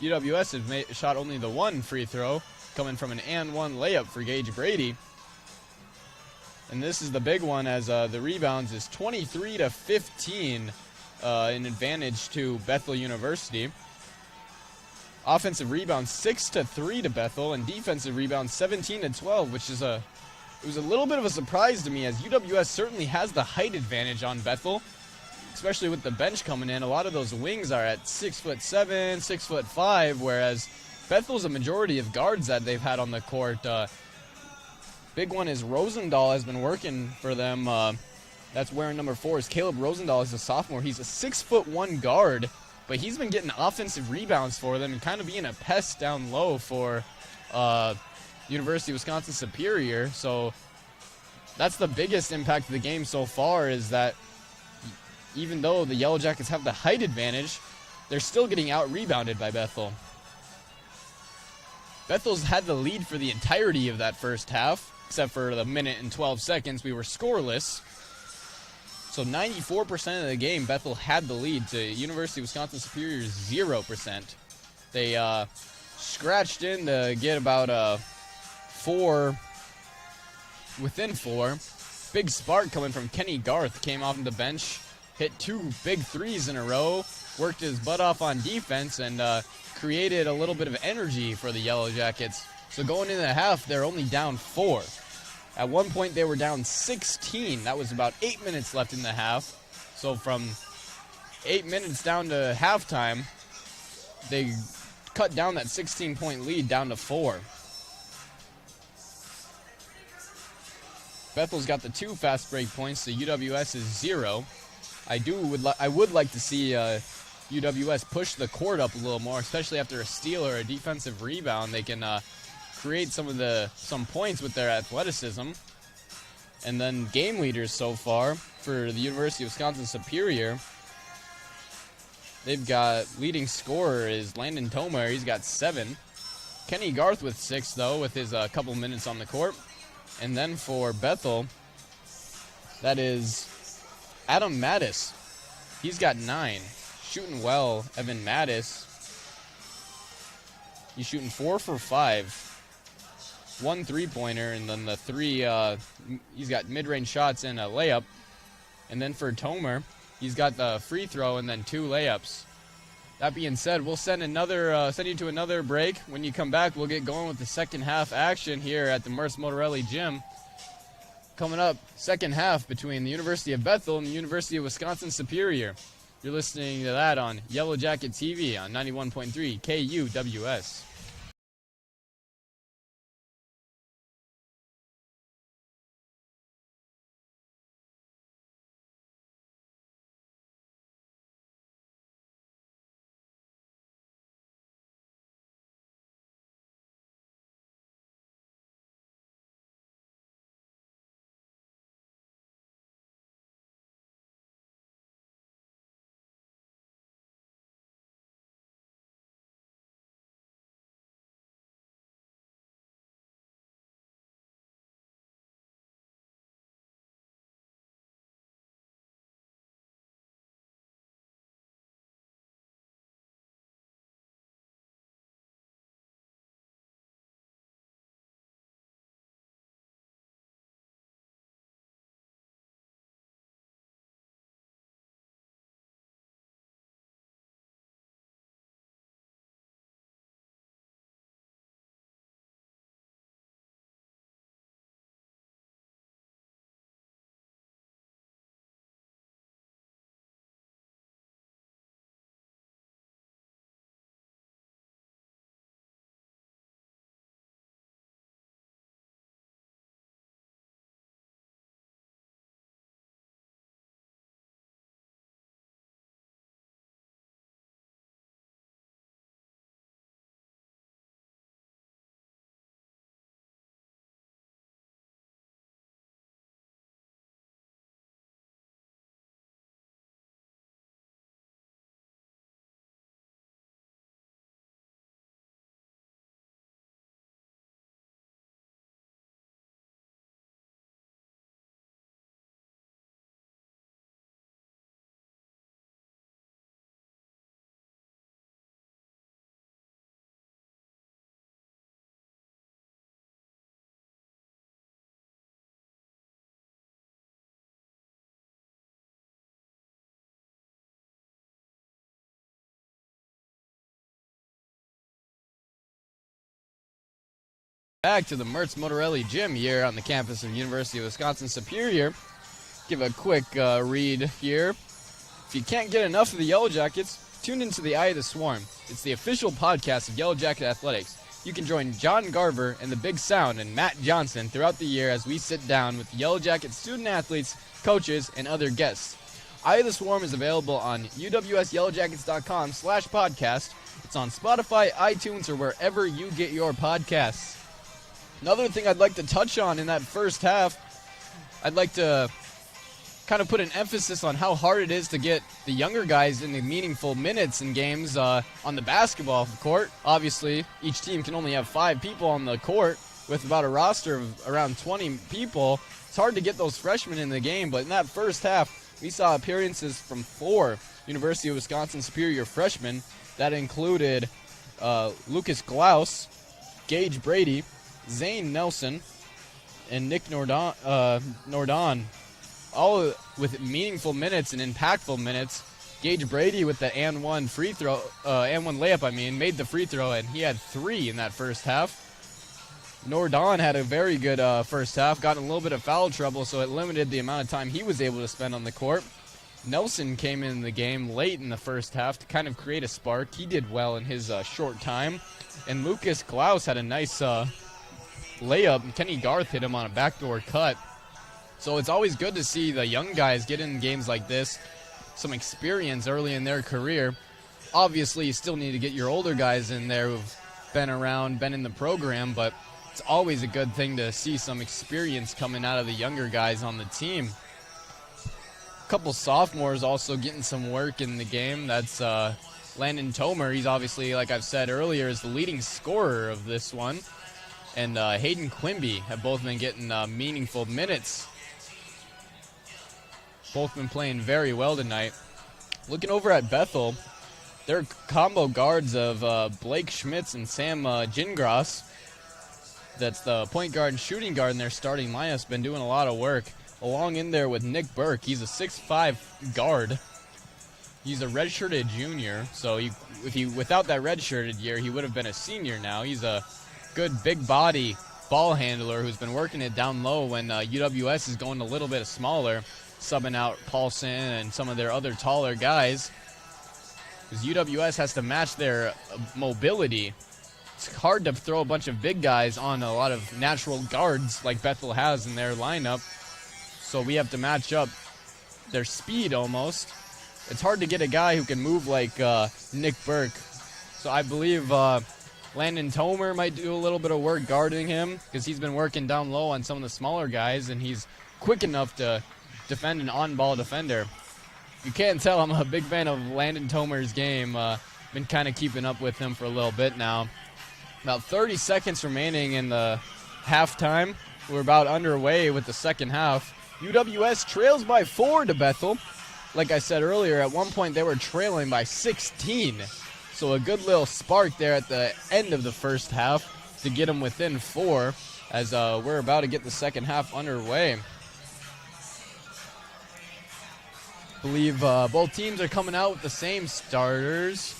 UWS has shot only the 1 free throw, coming from an and 1 layup for Gage Brady. And this is the big one, as the rebounds is 23-15 in advantage to Bethel University. Offensive rebounds 6-3 to Bethel, and defensive rebounds 17-12, which is it was a little bit of a surprise to me, as UWS certainly has the height advantage on Bethel, especially with the bench coming in. A lot of those wings are at 6'7", 6'5", whereas Bethel's a majority of guards that they've had on the court. Big one is Rosendahl has been working for them. That's wearing number 4 is Caleb Rosendahl is a sophomore. He's a 6'1" guard, but he's been getting offensive rebounds for them and kind of being a pest down low for University of Wisconsin-Superior. So that's the biggest impact of the game so far, is that even though the Yellow Jackets have the height advantage, they're still getting out-rebounded by Bethel. Bethel's had the lead for the entirety of that first half, except for the minute and 12 seconds we were scoreless. So 94% of the game, Bethel had the lead to University of Wisconsin-Superior's 0%. They scratched in to get about 4, within 4. Big spark coming from Kenny Garth, came off the bench, hit 2 big threes in a row, worked his butt off on defense, and created a little bit of energy for the Yellow Jackets. So going into the half, they're only down 4. At one point, they were down 16. That was about 8 minutes left in the half. So from 8 minutes down to halftime, they cut down that 16-point lead down to 4. Bethel's got the 2 fast break points. The UWS is 0. I would like to see UWS push the court up a little more, especially after a steal or a defensive rebound. They can create some points with their athleticism. And then game leaders so far for the University of Wisconsin-Superior, they've got leading scorer is Landon Tomer. He's got 7. Kenny Garth with 6, though, with his couple minutes on the court. And then for Bethel, that is Adam Mattis. He's got 9. Shooting well, Evan Mattis. He's shooting 4 for 5. 1 3-pointer, and then the 3, he's got mid-range shots and a layup. And then for Tomer, he's got the free throw and then 2 layups. That being said, we'll send you to another break. When you come back, we'll get going with the second half action here at the Mertz Motorelli Gym. Coming up, second half between the University of Bethel and the University of Wisconsin-Superior. You're listening to that on Yellow Jacket TV on 91.3 KUWS. Back to the Mertz Motorelli Gym here on the campus of University of Wisconsin Superior. Give a quick read here. If you can't get enough of the Yellow Jackets, tune into the Eye of the Swarm. It's the official podcast of Yellow Jacket Athletics. You can join John Garver and the Big Sound and Matt Johnson throughout the year as we sit down with the Yellow Jacket student athletes, coaches, and other guests. Eye of the Swarm is available on uwsyellowjackets.com/podcast. It's on Spotify, iTunes, or wherever you get your podcasts. Another thing I'd like to touch on in that first half, I'd like to kind of put an emphasis on how hard it is to get the younger guys in the meaningful minutes in games on the basketball court. Obviously, each team can only have 5 people on the court with about a roster of around 20 people. It's hard to get those freshmen in the game, but in that first half, we saw appearances from 4 University of Wisconsin Superior freshmen. That included Lucas Glaus, Gage Brady, Zane Nelson, and Nick Nordon, all with meaningful minutes and impactful minutes. Gage Brady with the and one layup, made the free throw, and he had 3 in that first half. Nordon had a very good first half, got in a little bit of foul trouble, so it limited the amount of time he was able to spend on the court. Nelson came in the game late in the first half to kind of create a spark. He did well in his short time. And Lucas Glaus had a nice layup, and Kenny Garth hit him on a backdoor cut. So it's always good to see the young guys get in games like this, some experience early in their career. Obviously, you still need to get your older guys in there who've been around, been in the program, but it's always a good thing to see some experience coming out of the younger guys on the team. A couple sophomores also getting some work in the game. That's Landon Tomer. He's obviously, like I've said earlier, is the leading scorer of this one. And Hayden Quimby have both been getting meaningful minutes. Both been playing very well tonight. Looking over at Bethel, their combo guards of Blake Schmitz and Sam Gingras. That's the point guard and shooting guard in their starting lineup's been doing a lot of work. Along in there with Nick Burke. He's a 6'5 guard. He's a redshirted junior, so without that redshirted year, he would have been a senior now. He's a good big body ball handler who's been working it down low when UWS is going a little bit smaller, subbing out Paulson and some of their other taller guys. Because UWS has to match their mobility. It's hard to throw a bunch of big guys on a lot of natural guards like Bethel has in their lineup. So we have to match up their speed almost. It's hard to get a guy who can move like Nick Burke. So I believe Landon Tomer might do a little bit of work guarding him because he's been working down low on some of the smaller guys, and he's quick enough to defend an on-ball defender. You can't tell I'm a big fan of Landon Tomer's game. Been kind of keeping up with him for a little bit now. About 30 seconds remaining in the halftime. We're about underway with the second half. UWS trails by 4 to Bethel. Like I said earlier, at one point they were trailing by 16. So a good little spark there at the end of the first half to get them within 4 as we're about to get the second half underway. I believe both teams are coming out with the same starters.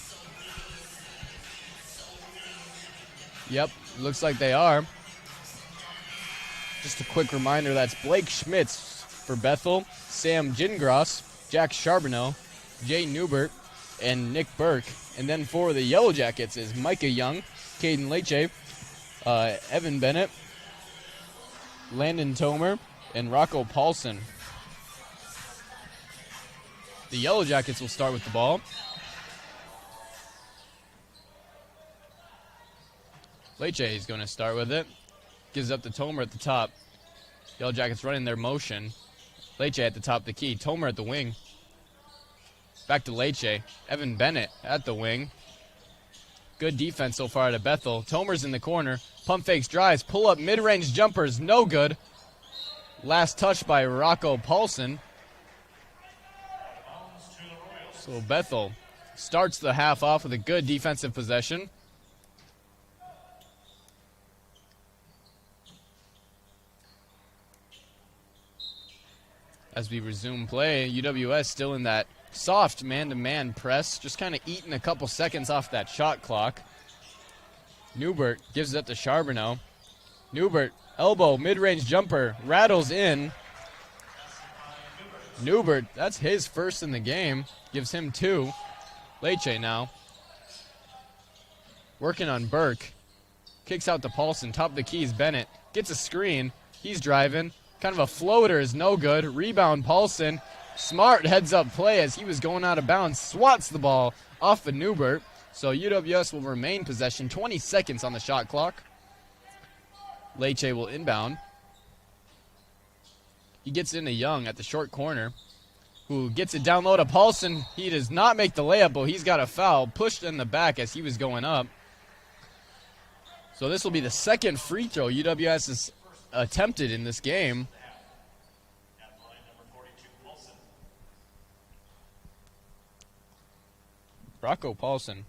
Yep, looks like they are. Just a quick reminder, that's Blake Schmitz for Bethel, Sam Gingras, Jack Charbonneau, Jay Newbert, and Nick Burke. And then for the Yellow Jackets is Micah Young, Caden Leche, Evan Bennett, Landon Tomer, and Rocco Paulson. The Yellow Jackets will start with the ball. Leche is going to start with it. Gives up to Tomer at the top. Yellow Jackets running their motion. Leche at the top of the key. Tomer at the wing. Back to Leche. Evan Bennett at the wing. Good defense so far at Bethel. Tomer's in the corner. Pump fakes, drives, pull up, mid-range jumpers, no good. Last touch by Rocco Paulson. So Bethel starts the half off with a good defensive possession. As we resume play, UWS still in that soft man-to-man press, just kind of eating a couple seconds off that shot clock. Newbert gives it up to Charbonneau. Newbert, elbow, mid-range jumper, rattles in. Newbert, that's his first in the game, gives him 2. Leche now, working on Burke. Kicks out to Paulson, top of the keys, Bennett. Gets a screen, he's driving. Kind of a floater is no good. Rebound, Paulson. Smart heads-up play as he was going out of bounds. Swats the ball off of Newbert. So UWS will remain possession. 20 seconds on the shot clock. Leche will inbound. He gets into Young at the short corner, who gets it down low to Paulson. He does not make the layup, but he's got a foul. Pushed in the back as he was going up. So this will be the second free throw UWS has attempted in this game. Rocco Paulson.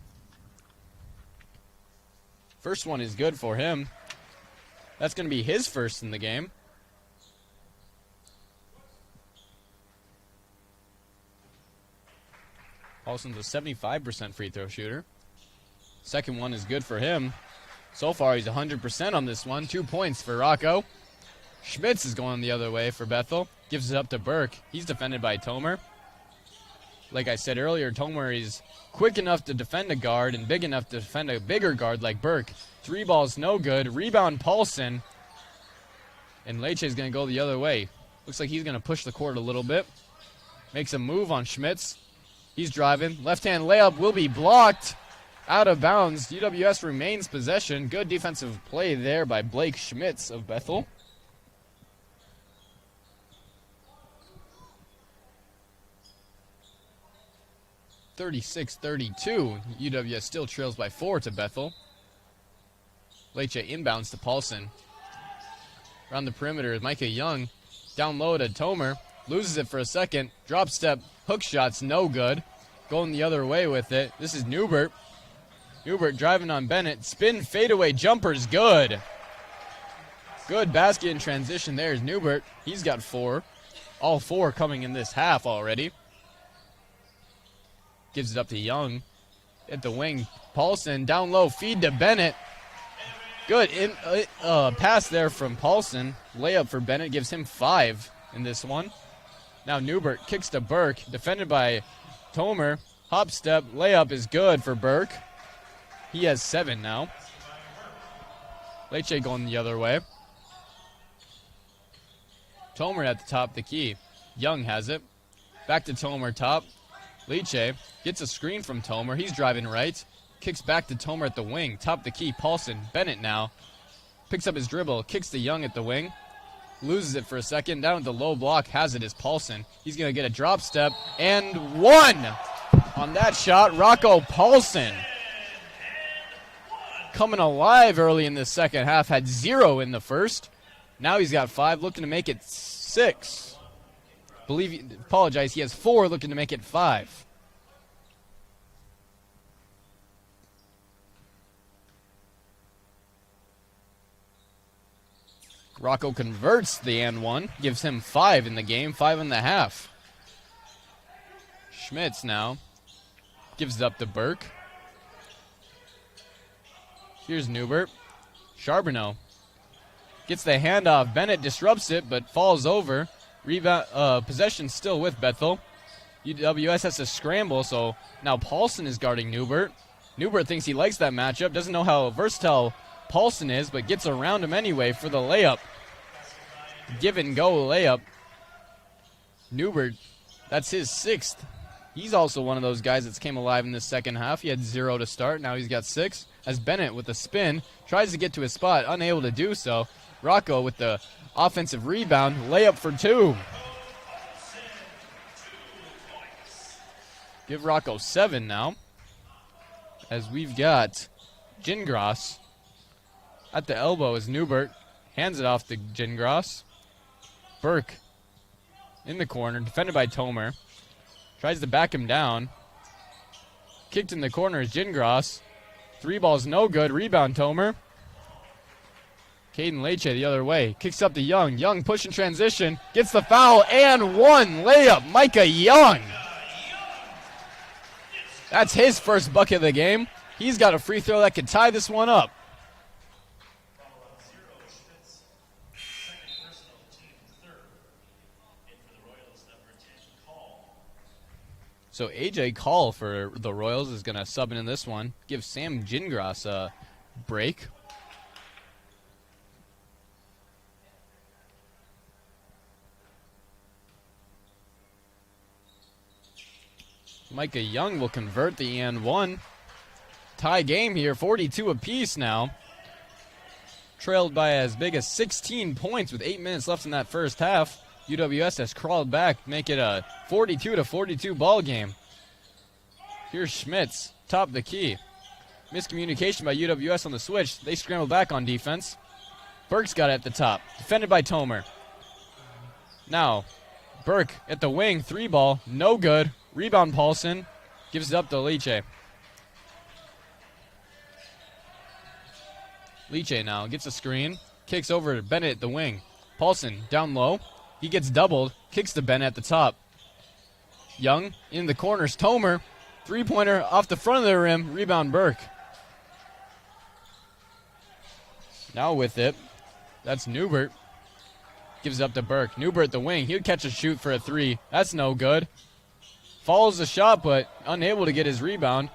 First one is good for him. That's going to be his first in the game. Paulson's a 75% free throw shooter. Second one is good for him. So far, he's 100% on this one. 2 points for Rocco. Schmitz is going the other way for Bethel. Gives it up to Burke. He's defended by Tomer. Like I said earlier, Tomer is quick enough to defend a guard and big enough to defend a bigger guard like Burke. 3 balls, no good. Rebound, Paulson. And Leche is going to go the other way. Looks like he's going to push the court a little bit. Makes a move on Schmitz. He's driving. Left-hand layup will be blocked. Out of bounds. UWS remains possession. Good defensive play there by Blake Schmitz of Bethel. (36-32). UWS still trails by 4 to Bethel. Leche inbounds to Paulson. Around the perimeter is Micah Young. Down low to Tomer. Loses it for a second. Drop step. Hook shots no good. Going the other way with it. This is Newbert. Newbert driving on Bennett. Spin fadeaway jumper's good. Good basket in transition there is Newbert. He's got 4. All 4 coming in this half already. Gives it up to Young. At the wing. Paulson down low. Feed to Bennett. Good pass there from Paulson. Layup for Bennett gives him 5 in this one. Now Newbert kicks to Burke. Defended by Tomer. Hop step. Layup is good for Burke. He has 7 now. Leche going the other way. Tomer at the top of the key. Young has it. Back to Tomer top. Leche gets a screen from Tomer. He's driving right. Kicks back to Tomer at the wing. Top of the key. Paulson. Bennett now. Picks up his dribble. Kicks to Young at the wing. Loses it for a second. Down at the low block. Has it is Paulson. He's going to get a drop step. And 1 on that shot. Rocco Paulson. Coming alive early in the second half. Had 0 in the first. Now he's got 5. Looking to make it 6. Apologize. He has 4. Looking to make it 5. Rocco converts the and 1. Gives him 5 in the game. 5.5. Schmitz now. Gives it up to Burke. Here's Newbert. Charbonneau gets the handoff. Bennett disrupts it, but falls over. Rebound. Possession still with Bethel. UWS has to scramble, so now Paulson is guarding Newbert. Newbert thinks he likes that matchup. Doesn't know how versatile Paulson is, but gets around him anyway for the layup. Give and go layup. Newbert, that's his 6th. He's also one of those guys that's came alive in the second half. He had 0 to start. Now he's got 6. As Bennett with a spin tries to get to his spot, unable to do so. Rocco with the offensive rebound. Layup for 2. Give Rocco 7 now. As we've got Gingras at the elbow is Newbert. Hands it off to Gingras. Burke in the corner. Defended by Tomer. Tries to back him down. Kicked in the corner is Gingras. 3 balls no good. Rebound Tomer. Caden Leche the other way. Kicks up to Young. Young push in transition. Gets the foul and 1 layup. Micah Young. That's his first bucket of the game. He's got a free throw that could tie this one up. So AJ Call for the Royals is going to sub in this one. Give Sam Gingras a break. Micah Young will convert the and one. Tie game here, 42 apiece now. Trailed by as big as 16 points with 8 minutes left in that first half. UWS has crawled back, make it a 42-42 ball game. Here's Schmitz, top of the key. Miscommunication by UWS on the switch. They scramble back on defense. Burke's got it at the top, defended by Tomer. Now, Burke at the wing, 3-ball, no good. Rebound Paulson, gives it up to Liche. Liche now gets a screen, kicks over to Bennett at the wing. Paulson down low. He gets doubled, kicks to Bennett at the top. Young in the corners. Tomer, three-pointer off the front of the rim. Rebound Burke. Now with it, that's Newbert. Gives it up to Burke. Newbert at the wing. He'll catch a shoot for a three. That's no good. Follows the shot, but unable to get his rebound.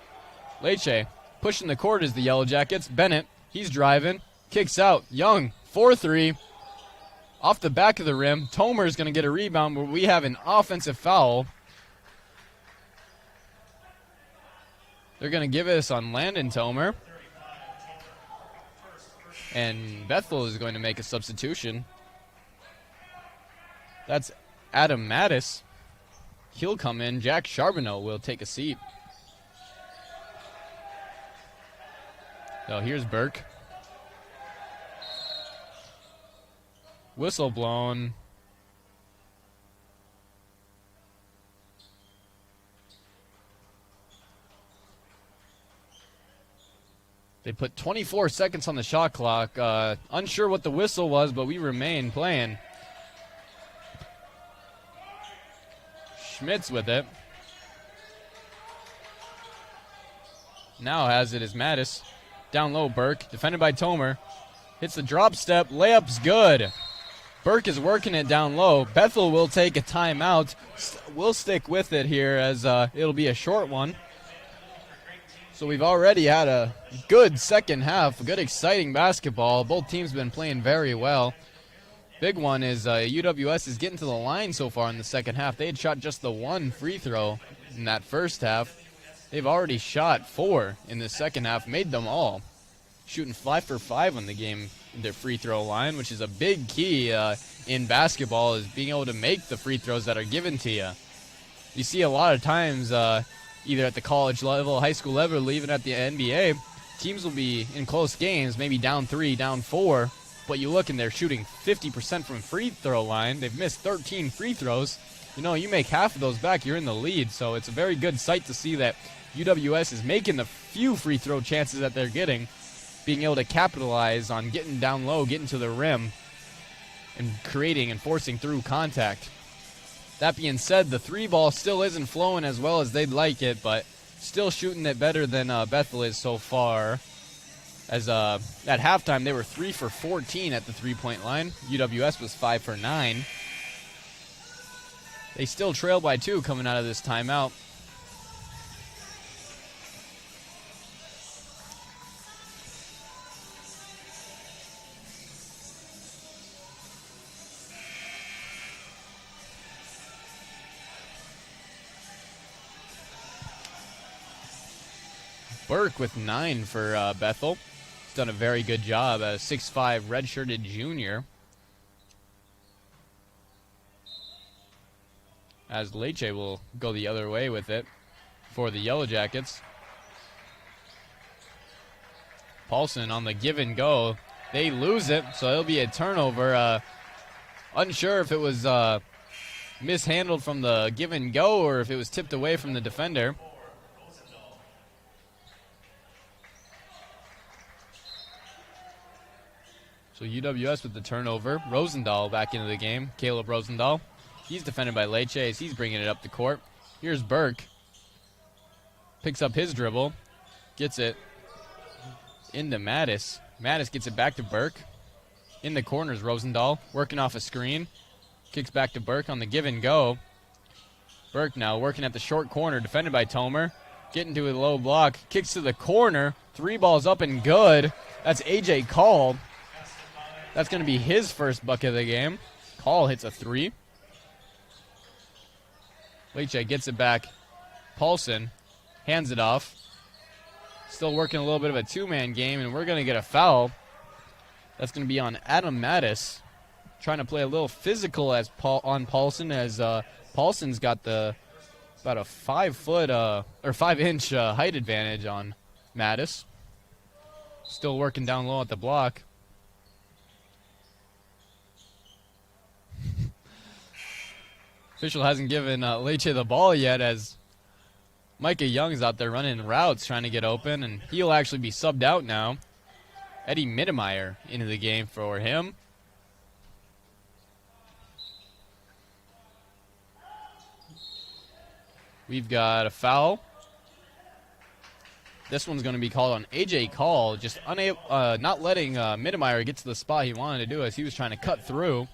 Liche pushing the court is the Yellow Jackets. Bennett, he's driving. Kicks out. Young, 4-3. Off the back of the rim. Tomer is going to get a rebound, but we have an offensive foul. They're going to give us on Landon Tomer. And Bethel is going to make a substitution. That's Adam Mattis. He'll come in. Jack Charbonneau will take a seat. So here's Burke. Whistle blown. They put 24 seconds on the shot clock. Unsure what the whistle was, but we remain playing. Schmitz with it. Now has it is Mattis. Down low, Burke. Defended by Tomer. Hits the drop step. Layup's good. Burke is working it down low. Bethel will take a timeout. We'll stick with it here as it'll be a short one. So we've already had a good second half, good exciting basketball. Both teams have been playing very well. Big one is UWS is getting to the line so far in the second half. They had shot just the one free throw in that first half. They've already shot 4 in the second half, made them all. Shooting 5 for 5 on the game, their free throw line, which is a big key in basketball, is being able to make the free throws that are given to you. You see a lot of times, either at the college level, high school level, or even at the NBA, teams will be in close games, maybe down 3, down 4, but you look and they're shooting 50% from free throw line. They've missed 13 free throws. You know, you make half of those back, you're in the lead. So it's a very good sight to see that UWS is making the few free throw chances that they're getting, being able to capitalize on getting down low, getting to the rim, and creating and forcing through contact. That being said, the 3-ball still isn't flowing as well as they'd like it, but still shooting it better than Bethel is so far. As at halftime, they were 3 for 14 at the 3-point line. UWS was 5 for 9. They still trail by 2 coming out of this timeout. Burke with 9 for Bethel. He's done a very good job. A 6'5" redshirted junior. As Liche will go the other way with it for the Yellow Jackets. Paulson on the give and go. They lose it, so it'll be a turnover. Unsure if it was mishandled from the give and go or if it was tipped away from the defender. So UWS with the turnover. Rosendahl back into the game. Caleb Rosendahl. He's defended by Leche as he's bringing it up the court. Here's Burke. Picks up his dribble. Gets it into Mattis. Mattis gets it back to Burke. In the corners, Rosendahl working off a screen. Kicks back to Burke on the give and go. Burke now working at the short corner, defended by Tomer. Getting to a low block, kicks to the corner. 3 balls up and good. That's A.J. Call. That's going to be his first bucket of the game. Call hits a 3. Leche gets it back. Paulson hands it off. Still working a little bit of a 2-man game, and we're going to get a foul. That's going to be on Adam Mattis. Trying to play a little physical on Paulson, as Paulson's got about a 5-inch height advantage on Mattis. Still working down low at the block. Official hasn't given Leche the ball yet, as Micah Young's out there running routes trying to get open, and he'll actually be subbed out now. Eddie Mittemeyer into the game for him. We've got a foul. This one's going to be called on A.J. Call, just not letting Mittemeyer get to the spot he wanted to do, as he was trying to cut through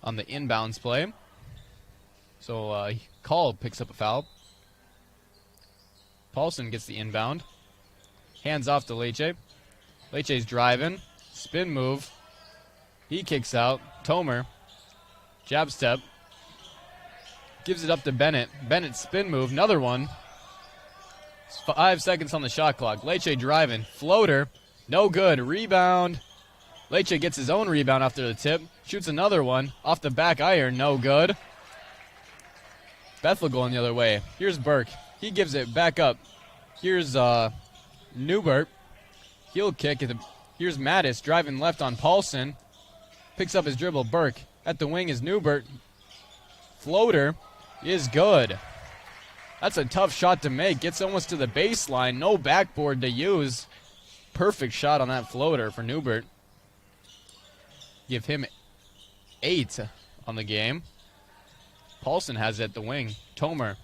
on the inbounds play. So Call picks up a foul. Paulson gets the inbound. Hands off to Leche. Leche's driving. Spin move. He kicks out. Tomer. Jab step. Gives it up to Bennett. Bennett spin move. Another one. 5 seconds on the shot clock. Leche driving. Floater. No good. Rebound. Leche gets his own rebound after the tip. Shoots another one. Off the back iron. No good. Bethel going the other way. Here's Burke. He gives it back up. Here's Newbert. He'll kick it. Here's Mattis driving left on Paulson. Picks up his dribble. Burke. At the wing is Newbert. Floater is good. That's a tough shot to make. Gets almost to the baseline. No backboard to use. Perfect shot on that floater for Newbert. Give him 8 on the game. Paulson has it at the wing. Tomer,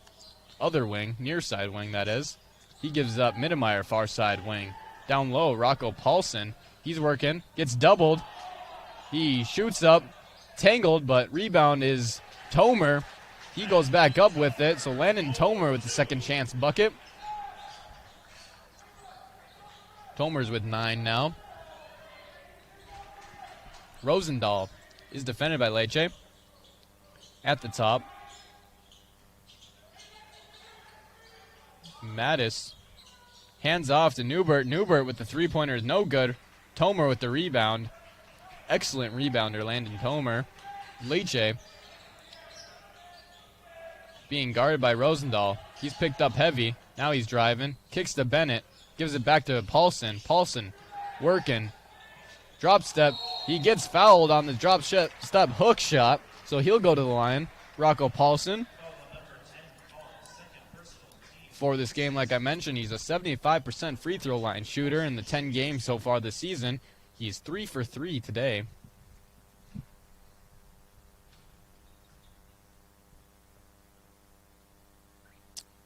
other wing, near side wing that is. He gives up Mittemeyer, far side wing. Down low, Rocco Paulson. He's working, gets doubled. He shoots up, tangled, but rebound is Tomer. He goes back up with it, so Landon Tomer with the second chance bucket. Tomer's with 9 now. Rosendahl is defended by Leche. At the top. Mattis. Hands off to Newbert. Newbert with the 3-pointer is no good. Tomer with the rebound. Excellent rebounder, Landon Tomer. Leche being guarded by Rosendahl. He's picked up heavy. Now he's driving. Kicks to Bennett. Gives it back to Paulson. Paulson working. Drop step. He gets fouled on the drop step hook shot. So he'll go to the line. Rocco Paulson. For this game, like I mentioned, he's a 75% free throw line shooter in the 10 games so far this season. He's 3 for 3 today.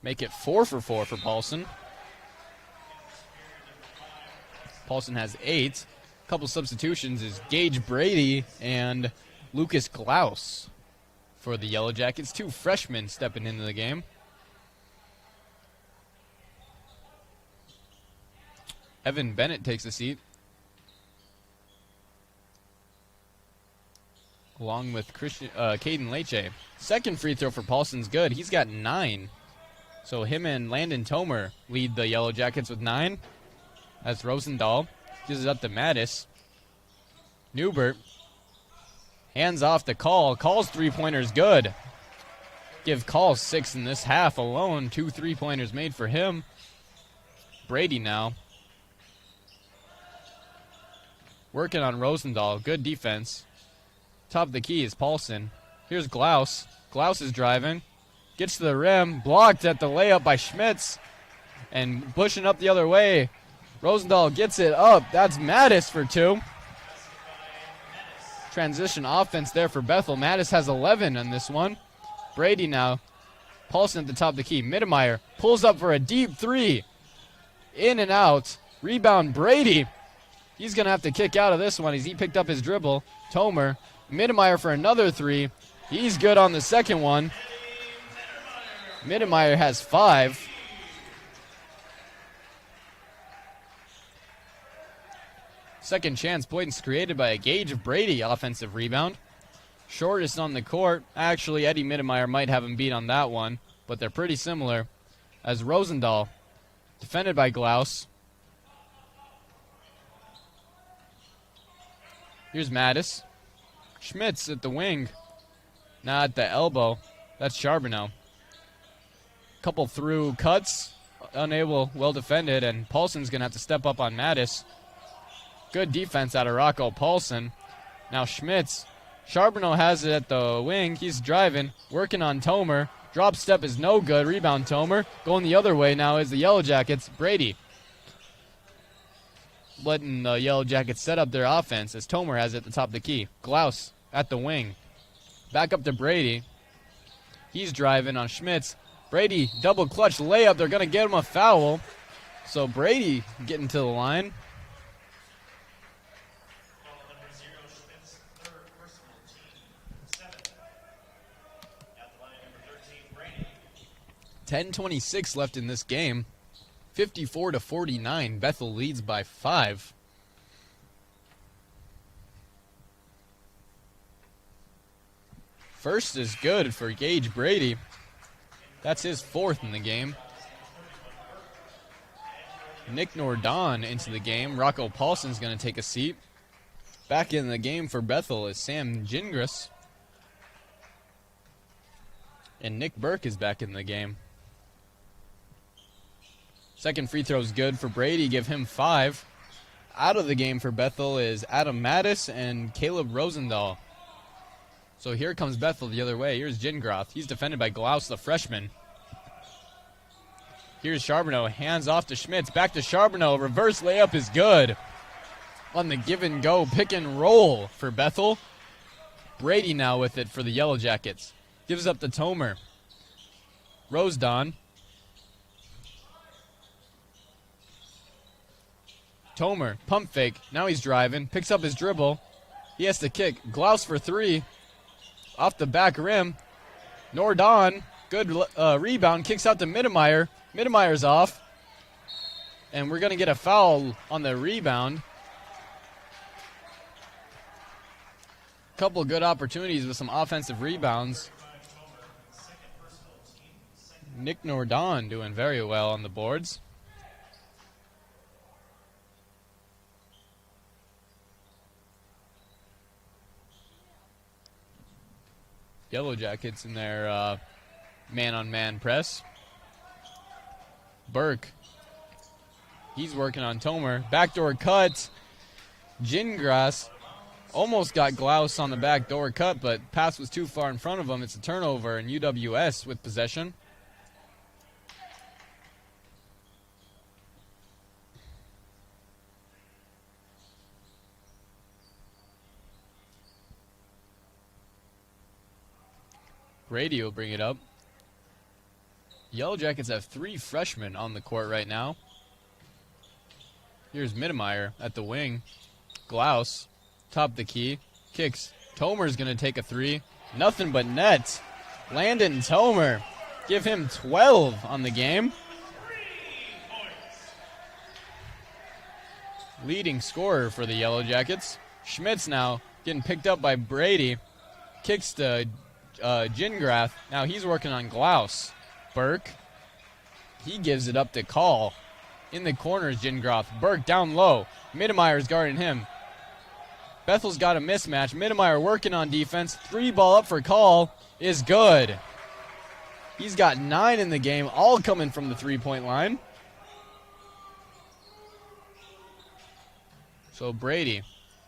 Make it 4 for 4 for Paulson. Paulson has 8. A couple substitutions is Gage Brady and Lucas Klaus for the Yellow Jackets. 2 freshmen stepping into the game. Evan Bennett takes a seat, along with Caden Leche. Second free throw for Paulson's good. He's got 9. So him and Landon Tomer lead the Yellow Jackets with 9. That's Rosendahl. Gives it up to Mattis. Newbert. Hands off to Call. Call's 3-pointer's good. Give Call 6 in this half alone. 2 3-pointers made for him. Brady now. Working on Rosendahl. Good defense. Top of the key is Paulson. Here's Glaus. Glaus is driving. Gets to the rim. Blocked at the layup by Schmitz. And pushing up the other way. Rosendahl gets it up. That's Mattis for 2. Transition offense there for Bethel. Mattis has 11 on this one. Brady now. Paulson at the top of the key. Mittemeyer pulls up for a deep 3. In and out. Rebound Brady. He's going to have to kick out of this one as he picked up his dribble. Tomer. Mittemeyer for another 3. He's good on the second one. Mittemeyer has 5. Second chance points created by a Gage Brady offensive rebound. Shortest on the court. Actually, Eddie Mittemeyer might have him beat on that one, but they're pretty similar. As Rosendahl, defended by Glaus. Here's Mattis. Schmitz at the wing. Now at the elbow. That's Charbonneau. Couple through cuts. Unable, well defended, and Paulson's going to have to step up on Mattis. Good defense out of Rocco Paulson. Now Schmitz. Charbonneau has it at the wing. He's driving, working on Tomer. Drop step is no good. Rebound Tomer. Going the other way now is the Yellow Jackets. Brady. Letting the Yellow Jackets set up their offense as Tomer has it at the top of the key. Glaus at the wing. Back up to Brady. He's driving on Schmitz. Brady, double clutch layup. They're going to get him a foul. So Brady getting to the line. 10:26 left in this game. 54-49. Bethel leads by 5. First is good for Gage Brady. That's his 4th in the game. Nick Nordon into the game. Rocco Paulson's going to take a seat. Back in the game for Bethel is Sam Gingras. And Nick Burke is back in the game. Second free throw is good for Brady. Give him 5. Out of the game for Bethel is Adam Mattis and Caleb Rosendahl. So here comes Bethel the other way. Here's Gingroth. He's defended by Glaus, the freshman. Here's Charbonneau. Hands off to Schmitz. Back to Charbonneau. Reverse layup is good. On the give and go pick and roll for Bethel. Brady now with it for the Yellow Jackets. Gives up to Tomer. Rosedon. Tomer, pump fake. Now he's driving. Picks up his dribble. He has to kick. Glaus for 3. Off the back rim. Nordon. Good rebound. Kicks out to Mittemeyer. Mittemeyer's off. And we're going to get a foul on the rebound. Couple good opportunities with some offensive rebounds. Nick Nordon doing very well on the boards. Yellow Jackets in their man-on-man press. Burke. He's working on Tomer. Backdoor cut. Gingras almost got Glaus on the backdoor cut, but pass was too far in front of him. It's a turnover, and UWS with possession. Brady will bring it up. Yellow Jackets have 3 freshmen on the court right now. Here's Mittemeyer at the wing. Glaus, top the key, kicks. Tomer's going to take a 3. Nothing but net. Landon Tomer. Give him 12 on the game. Leading scorer for the Yellow Jackets. Schmitz now getting picked up by Brady. Kicks to Gingrath. Now he's working on Glaus. Burke. He gives it up to Call. In the corner is Gingrath. Burke down low. Mittemeyer's guarding him. Bethel's got a mismatch. Mittemeyer working on defense. 3 ball up for Call is good. He's got 9 in the game, all coming from the 3-point line. So Brady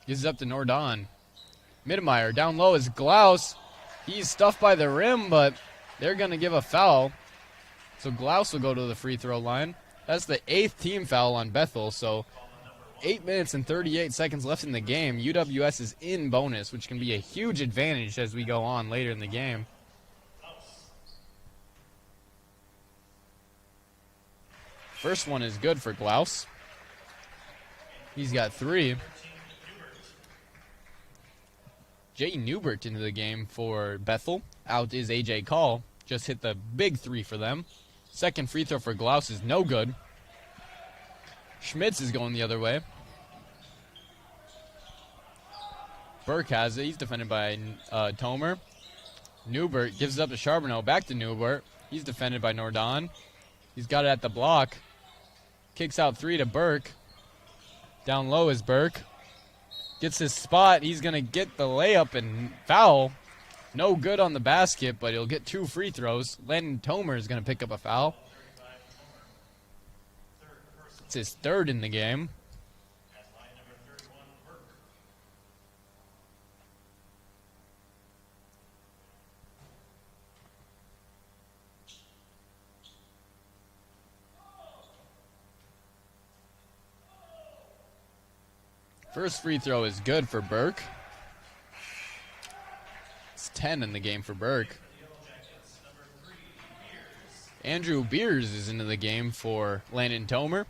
gives it up to Nordon. Mittemeyer down low is Glaus. He's stuffed by the rim, but they're going to give a foul. So Glaus will go to the free throw line. That's the 8th team foul on Bethel. So 8 minutes and 38 seconds left in the game. UWS is in bonus, which can be a huge advantage as we go on later in the game. First one is good for Glaus. He's got 3. Jay Newbert into the game for Bethel. Out is A.J. Call. just hit the big three for them. Second free throw for Glaus is no good. Schmitz is going the other way. Burke has it. He's defended by Tomer. Newbert gives it up to Charbonneau. Back to Newbert. He's defended by Nordon. He's got it at the block. Kicks out three to Burke. Down low is Burke. Gets his spot. He's going to get the layup and foul. No good on the basket, but he'll get 2 free throws. Landon Tomer is going to pick up a foul. It's his third in the game. First free throw is good for Burke. It's 10 in the game for Burke. Andrew Beers is into the game for Landon Tomer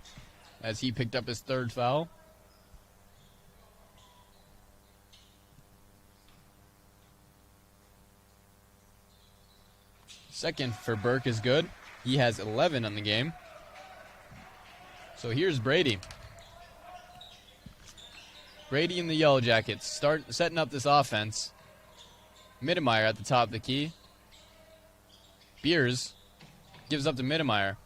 as he picked up his third foul. Second for Burke is good. He has 11 on the game. So here's Brady. Brady and the Yellow Jackets setting up this offense. Mittemeyer at the top of the key. Beers gives up to Mittemeyer.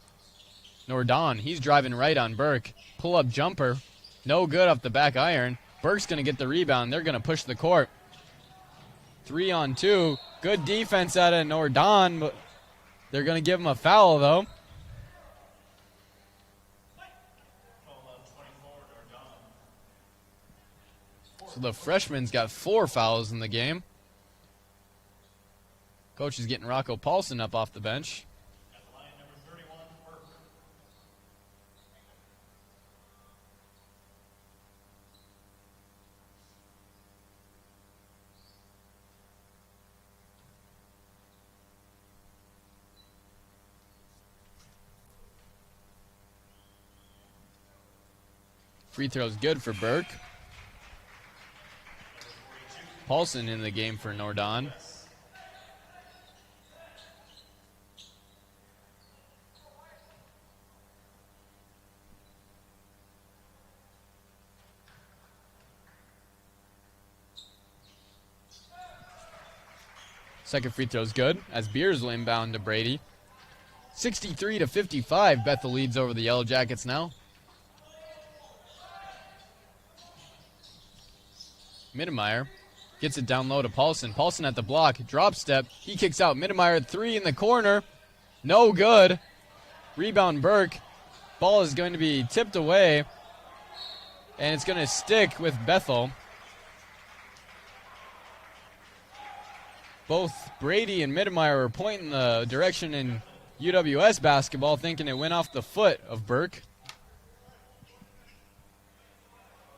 Nordon, he's driving right on Burke. Pull-up jumper. No good off the back iron. Burke's going to get the rebound. They're going to push the court. 3-on-2. Good defense out of Nordon, but they're going to give him a foul, though. So the freshman's got 4 fouls in the game. Coach is getting Rocco Paulson up off the bench. Free throw's good for Burke. Paulson in the game for Nordon. Second free throw's good as Beers will inbound to Brady. 63-55, Bethel leads over the Yellow Jackets now. Mittemeyer gets it down low to Paulson. Paulson at the block, drop step. He kicks out. Mittemeyer 3 in the corner. No good. Rebound Burke. Ball is going to be tipped away, and it's going to stick with Bethel. Both Brady and Mittemeyer were pointing the direction in UWS basketball, thinking it went off the foot of Burke.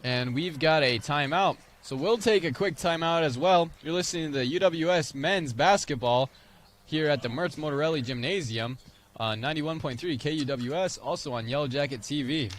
And we've got a timeout. So we'll take a quick timeout as well. You're listening to the UWS men's basketball here at the Mertz Motorelli Gymnasium on 91.3 KUWS, also on Yellow Jacket TV.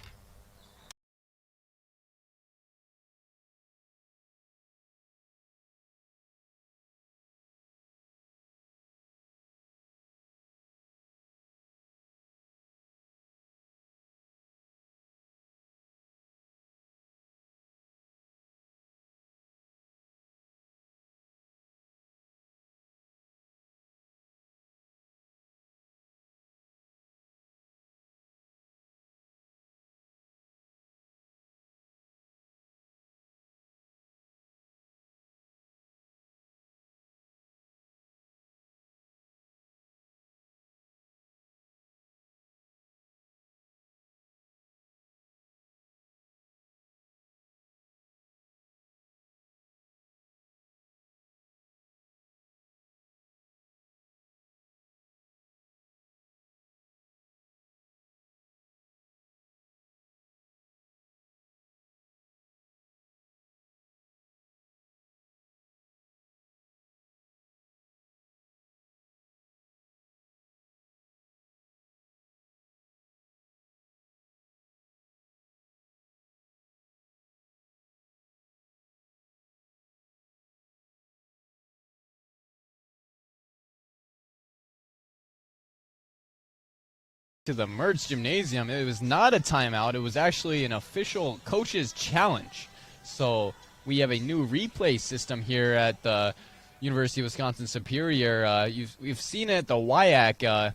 to the Mertz Gymnasium. It was not a timeout. It was actually an official coach's challenge. So we have a new replay system here at the University of Wisconsin Superior. We've seen it at the WIAC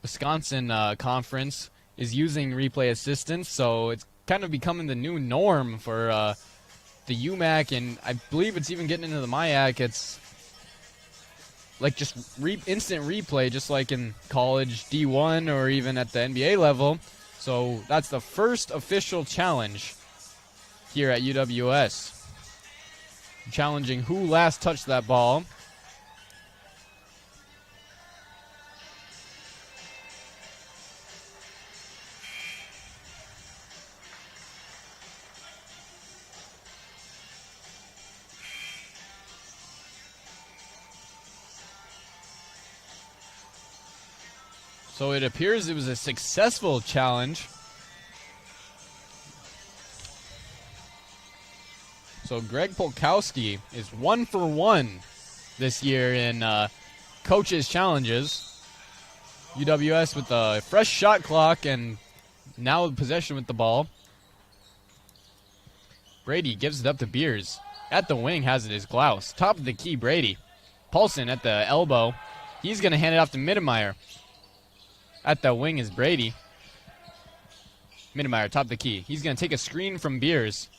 Wisconsin conference is using replay assistance. So it's kind of becoming the new norm for the UMAC, and I believe it's even getting into the MIAC. It's like just instant replay, just like in college D1 or even at the NBA level. So that's the first official challenge here at UWS. Challenging who last touched that ball. So it appears it was a successful challenge. So Greg Polkowski is 1 for 1 this year in coaches' challenges. UWS with a fresh shot clock and now possession with the ball. Brady gives it up to Beers. At the wing has it is Glaus. Top of the key, Brady. Paulson at the elbow. He's going to hand it off to Mittemeyer. At the wing is Brady. Mittemeyer, top of the key. He's going to take a screen from Beers.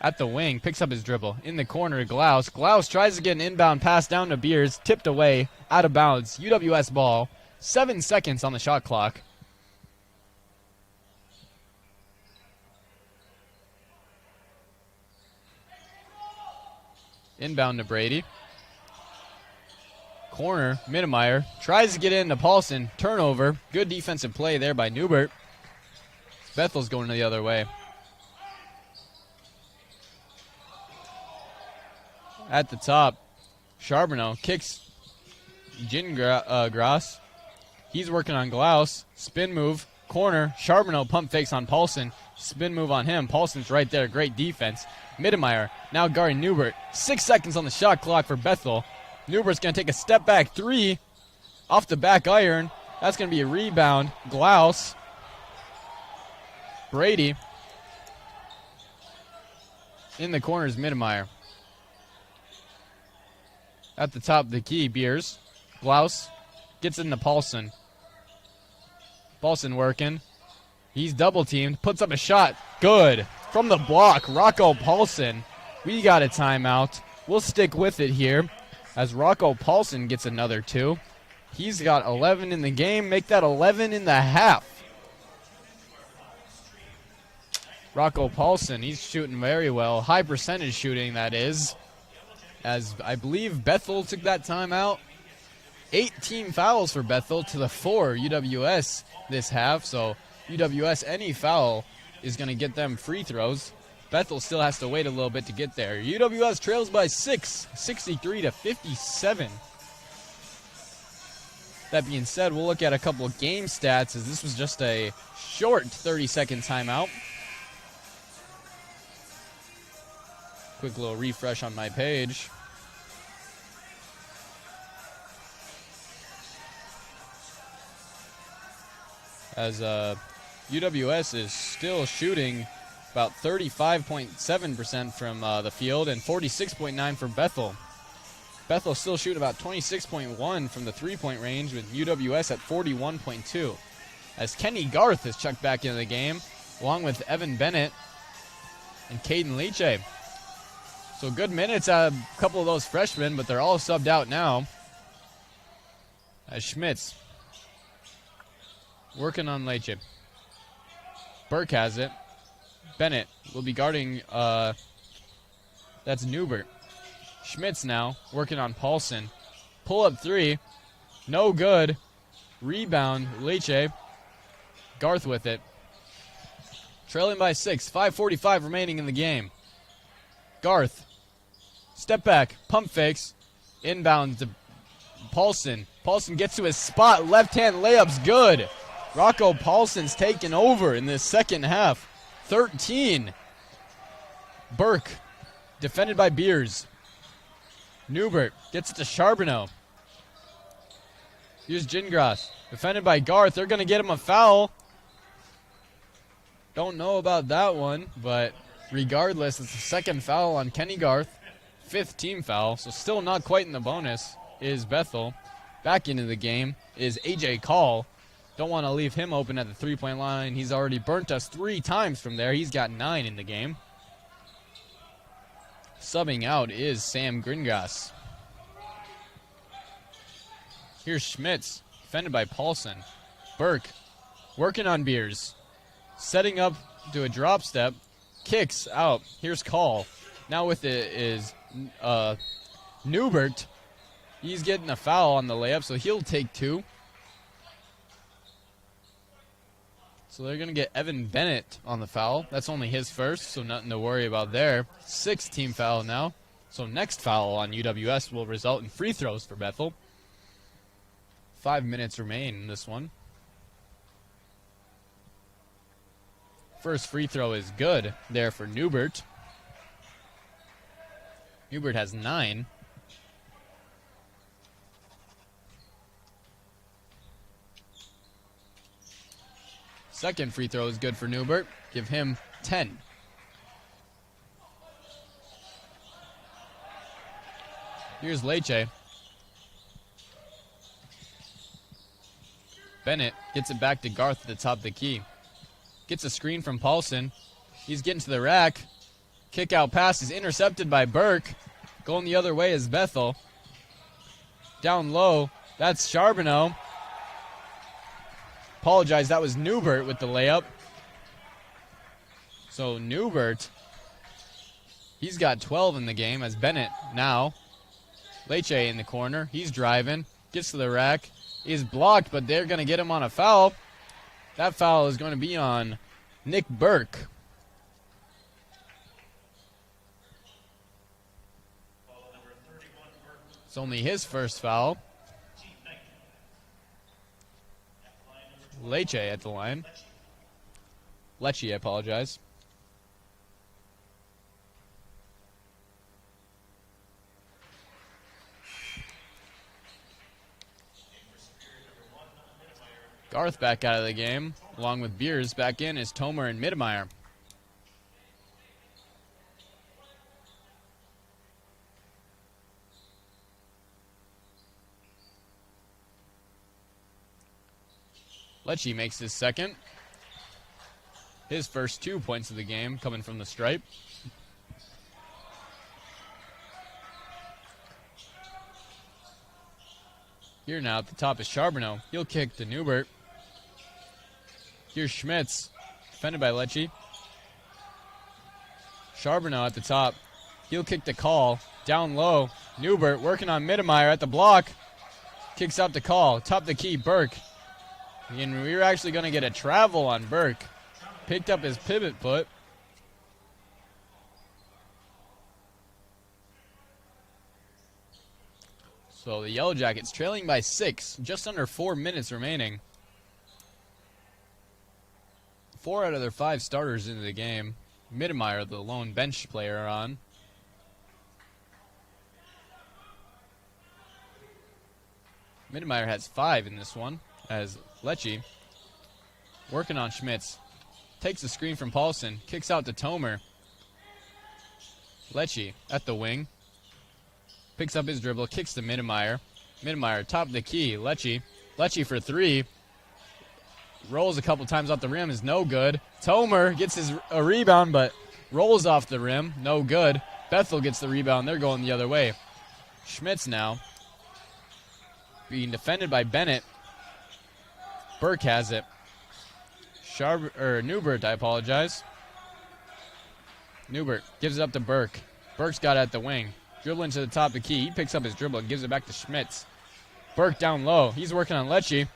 At the wing, picks up his dribble. In the corner, Glaus. Glaus tries to get an inbound pass down to Beers. Tipped away, out of bounds. UWS ball. 7 seconds on the shot clock. Inbound to Brady. Corner, Mittemeyer tries to get into Paulson. Turnover. Good defensive play there by Newbert. Bethel's going the other way. At the top, Charbonneau kicks Gingras. He's working on Glaus. Spin move. Corner. Charbonneau pump fakes on Paulson. Spin move on him. Paulson's right there. Great defense. Mittemeyer now guarding Newbert. 6 seconds on the shot clock for Bethel. Newbert's going to take a step back three off the back iron. That's going to be a rebound. Glaus. Brady. In the corner is Mittemeyer. At the top of the key, Beers. Glaus gets into Paulson. Paulson working. He's double teamed. Puts up a shot. Good. From the block, Rocco Paulson. We got a timeout. We'll stick with it here as Rocco Paulson gets another 2. He's got 11 in the game. Make that 11 in the half. Rocco Paulson, he's shooting very well. High percentage shooting, that is. As I believe Bethel took that timeout. 18 fouls for Bethel to the 4 UWS this half. So UWS, any foul is going to get them free throws. Bethel still has to wait a little bit to get there. UWS trails by 6, 63-57. That being said, we'll look at a couple of game stats as this was just a short 30-second timeout. Quick little refresh on my page. As UWS is still shooting about 35.7% from the field and 46.9% for Bethel. Bethel still shooting about 26.1% from the three-point range with UWS at 41.2%. As Kenny Garth is checked back into the game, along with Evan Bennett and Caden Leche. So good minutes out of a couple of those freshmen, but they're all subbed out now. As Schmitz working on Leche. Burke has it. Bennett will be guarding, that's Newbert. Schmitz now working on Paulson. Pull up three. No good. Rebound, Leche. Garth with it. Trailing by 6. 5:45 remaining in the game. Garth. Step back. Pump fakes. Inbound to Paulson. Paulson gets to his spot. Left hand layup's good. Rocco Paulson's taken over in this second half. 13. Burke. Defended by Beers. Newbert gets it to Charbonneau. Here's Gingras. Defended by Garth. They're going to get him a foul. Don't know about that one, but regardless, it's the second foul on Kenny Garth. 5th team foul, so still not quite in the bonus is Bethel. Back into the game is A.J. Call. Don't want to leave him open at the three-point line. He's already burnt us 3 times from there. He's got 9 in the game. Subbing out is Sam Gringas. Here's Schmitz, defended by Paulson. Burke, working on Beers. Setting up to a drop step. Kicks out. Here's Call. Now with it is Newbert. He's getting a foul on the layup, so he'll take 2. So they're going to get Evan Bennett on the foul. That's only his first, so nothing to worry about there. 6th team foul now. So next foul on UWS will result in free throws for Bethel. 5 minutes remain in this one. First free throw is good there for Newbert. Newbert has 9. Second free throw is good for Newbert. Give him 10. Here's Leche. Bennett gets it back to Garth at the top of the key. Gets a screen from Paulson. He's getting to the rack. Kick out pass is intercepted by Burke. Going the other way is Bethel. Down low, that's Charbonneau. Apologize, that was Newbert with the layup. So Newbert, he's got 12 in the game as Bennett now. Leche in the corner, he's driving, gets to the rack. He's blocked, but they're going to get him on a foul. That foul is going to be on Nick Burke. It's only his first foul. Leche at the line. Lecce, I apologize. Garth back out of the game, along with Beers. Back in is Tomer and Mittemeyer. Lecce makes his second. His first 2 points of the game coming from the stripe. Here now at the top is Charbonneau. He'll kick to Newbert. Here's Schmitz, defended by Lecce. Charbonneau at the top. He'll kick to Call. Down low, Newbert working on Mittemeyer at the block. Kicks out to Call. Top of the key, Burke. And we were actually going to get a travel on Burke. Picked up his pivot foot. So the Yellow Jackets trailing by 6, just under 4 minutes remaining. 4 out of their 5 starters into the game. Mittemeyer, the lone bench player, on. Mittemeyer has 5 in this one, as Lecce, working on Schmitz, takes the screen from Paulson, kicks out to Tomer. Lecce at the wing, picks up his dribble, kicks to Mittemeyer. Mittemeyer, top of the key, Lecce for 3. Rolls a couple times off the rim, is no good. Tomer gets a rebound, but rolls off the rim, no good. Bethel gets the rebound, they're going the other way. Schmitz now, being defended by Bennett. Burke has it. Newbert, I apologize. Newbert gives it up to Burke. Burke's got it at the wing. Dribbling to the top of the key. He picks up his dribble and gives it back to Schmitz. Burke down low. He's working on Lecce.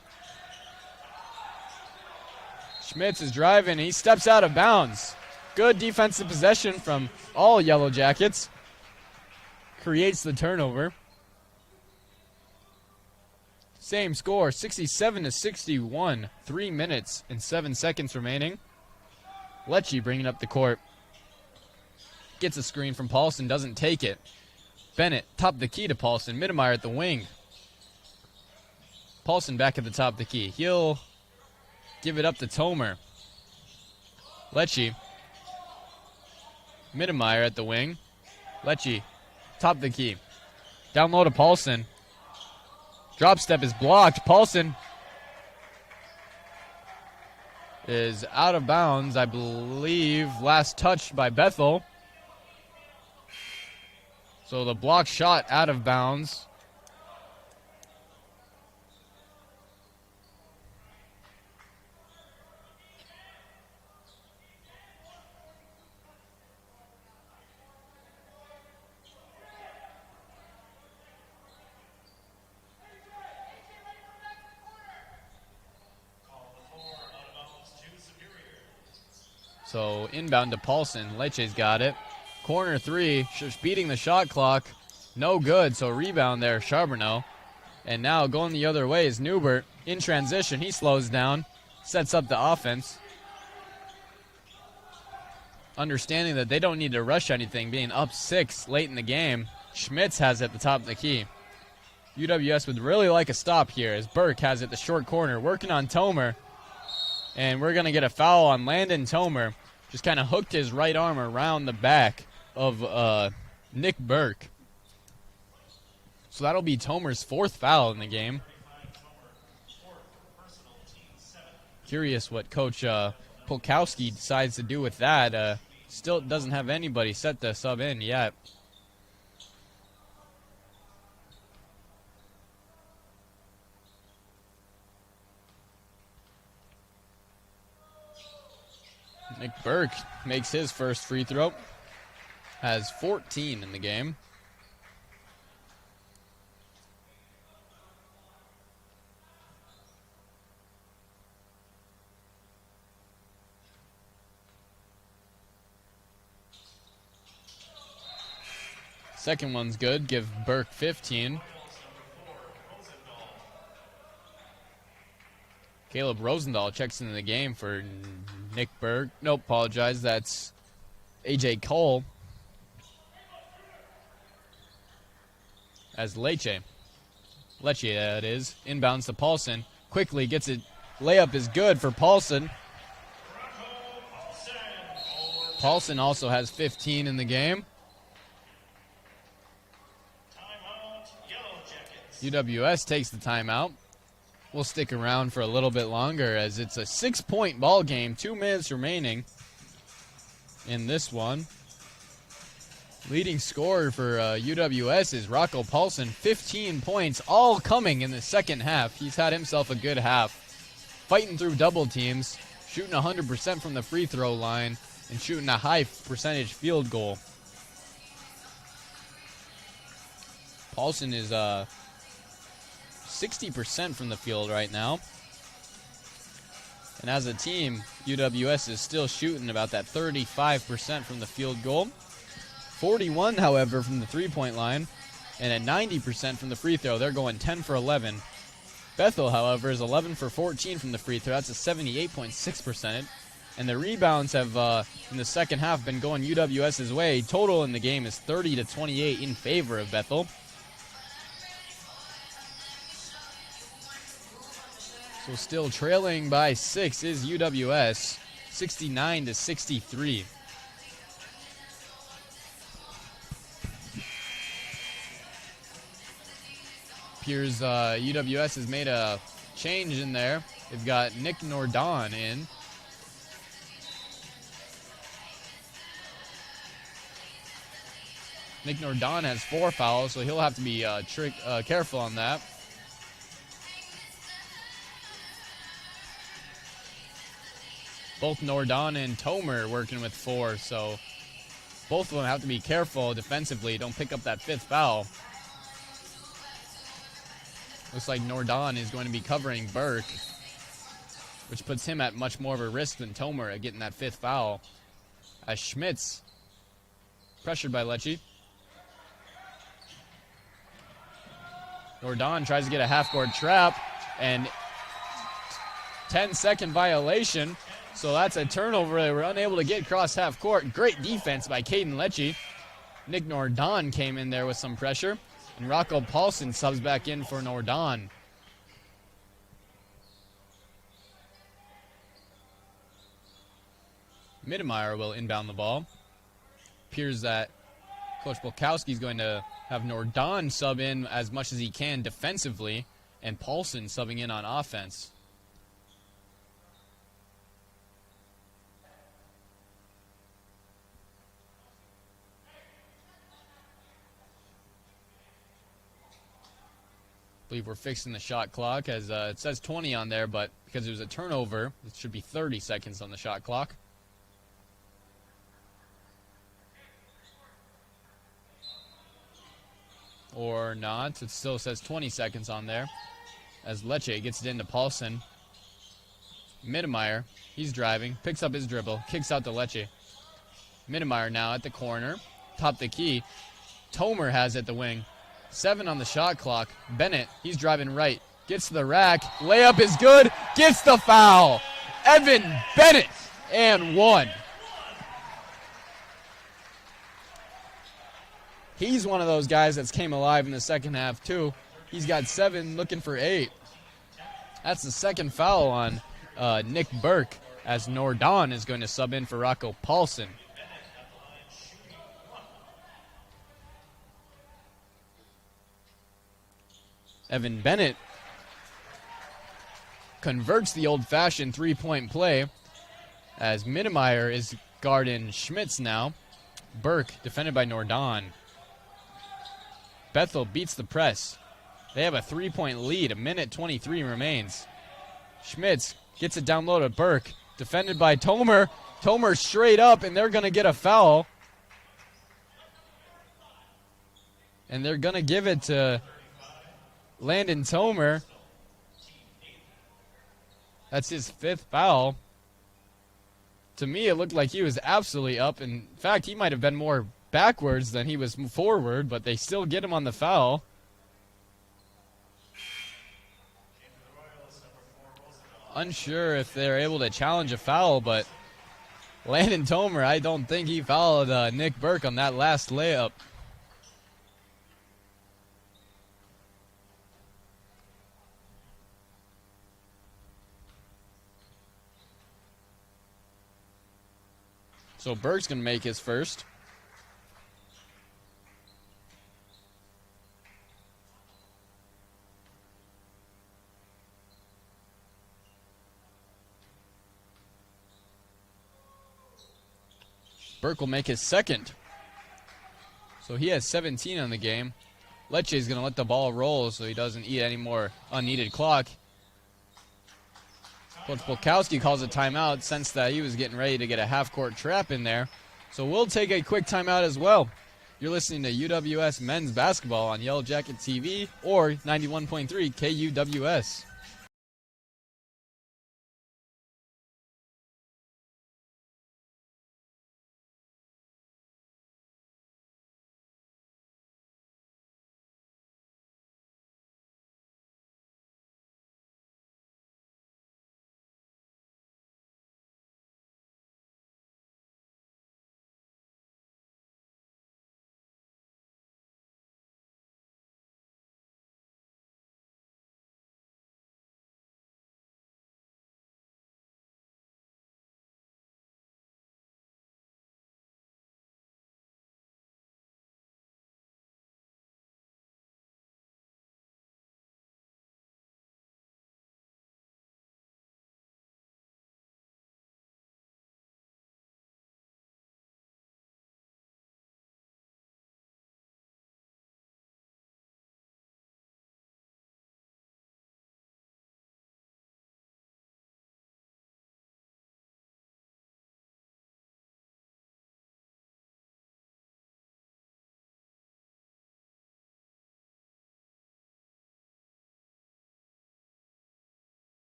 Schmitz is driving. He steps out of bounds. Good defensive possession from all Yellow Jackets. Creates the turnover. Same score, 67-61. 3 minutes and 7 seconds remaining. Lecce bringing up the court. Gets a screen from Paulson, doesn't take it. Bennett, top of the key to Paulson. Mittemeyer at the wing. Paulson back at the top of the key. He'll give it up to Tomer. Lecce. Mittermeier at the wing. Lecce, top of the key. Down low to Paulson. Drop step is blocked. Paulson is out of bounds, I believe. Last touched by Bethel. So the block shot out of bounds. So inbound to Paulson. Lecce's got it. Corner three, just beating the shot clock. No good, so rebound there, Charbonneau. And now going the other way is Newbert. In transition, he slows down, sets up the offense. Understanding that they don't need to rush anything, being up 6 late in the game. Schmitz has it at the top of the key. UWS would really like a stop here as Burke has it the short corner, working on Tomer. And we're going to get a foul on Landon Tomer. Just kind of hooked his right arm around the back of Nick Burke. So that'll be Tomer's 4th foul in the game. Curious what Coach Polkowski decides to do with that. Still doesn't have anybody set to sub in yet. Nick Burke makes his first free throw. Has 14 in the game. Second one's good. Give Burke 15. Caleb Rosendahl checks into the game for Nick Burke. Nope, apologize. That's A.J. Cole. As Lecce, that is. Inbounds to Paulson. Quickly gets it. Layup is good for Paulson. Paulson also has 15 in the game. UWS takes the timeout. We'll stick around for a little bit longer as it's a 6-point ball game. 2 minutes remaining in this one. Leading scorer for UWS is Rocco Paulson. 15 points, all coming in the second half. He's had himself a good half. Fighting through double teams, shooting 100% from the free throw line, and shooting a high percentage field goal. Paulson is 60% from the field right now. And as a team, UWS is still shooting about that 35% from the field goal. 41, however, from the three-point line. And at 90% from the free throw, they're going 10 for 11. Bethel, however, is 11 for 14 from the free throw. That's a 78.6%. And the rebounds have, in the second half, been going UWS's way. Total in the game is 30-28 in favor of Bethel. So still trailing by 6 is UWS, 69-63. Appears UWS has made a change in there. They've got Nick Nordon in. Nick Nordon has 4 fouls, so he'll have to be careful on that. Both Nordon and Tomer working with 4, so both of them have to be careful defensively. Don't pick up that 5th foul. Looks like Nordon is going to be covering Burke, which puts him at much more of a risk than Tomer at getting that 5th foul. As Schmitz, pressured by Lecce. Nordon tries to get a half-court trap, and 10-second violation. So that's a turnover. They were unable to get across half court. Great defense by Caden Lecce. Nick Nordon came in there with some pressure. And Rocco Paulson subs back in for Nordon. Mittemeyer will inbound the ball. Appears that Coach Bulkowski is going to have Nordon sub in as much as he can defensively, and Paulson subbing in on offense. I believe we're fixing the shot clock as it says 20 on there, but because it was a turnover, it should be 30 seconds on the shot clock. Or not. It still says 20 seconds on there as Lecce gets it into Paulson. Mittemeyer, he's driving, picks up his dribble, kicks out to Lecce. Mittemeyer now at the corner, top the key. Tomer has it at the wing. 7 on the shot clock. Bennett, he's driving right, gets to the rack. Layup is good, gets the foul. Evan Bennett, and 1. He's one of those guys that's came alive in the second half, too. He's got 7, looking for 8. That's the second foul on Nick Burke, as Nordon is going to sub in for Rocco Paulson. Evan Bennett converts the old-fashioned three-point play as Mittemeyer is guarding Schmitz now. Burke defended by Nordon. Bethel beats the press. They have a 3-point lead. 1:23 remains. Schmitz gets it down low to Burke. Defended by Tomer. Tomer straight up, and they're going to get a foul. And they're going to give it to Landon Tomer. That's his 5th foul. To me, it looked like he was absolutely up. In fact, he might have been more backwards than he was forward, but they still get him on the foul. Unsure if they're able to challenge a foul, but Landon Tomer, I don't think he fouled Nick Burke on that last layup. So Burke's going to make his first. Burke will make his second. So he has 17 on the game. Lecce is going to let the ball roll so he doesn't eat any more unneeded clock. Coach Bulkowski calls a timeout, since that he was getting ready to get a half-court trap in there. So we'll take a quick timeout as well. You're listening to UWS Men's Basketball on Yellow Jacket TV or 91.3 KUWS.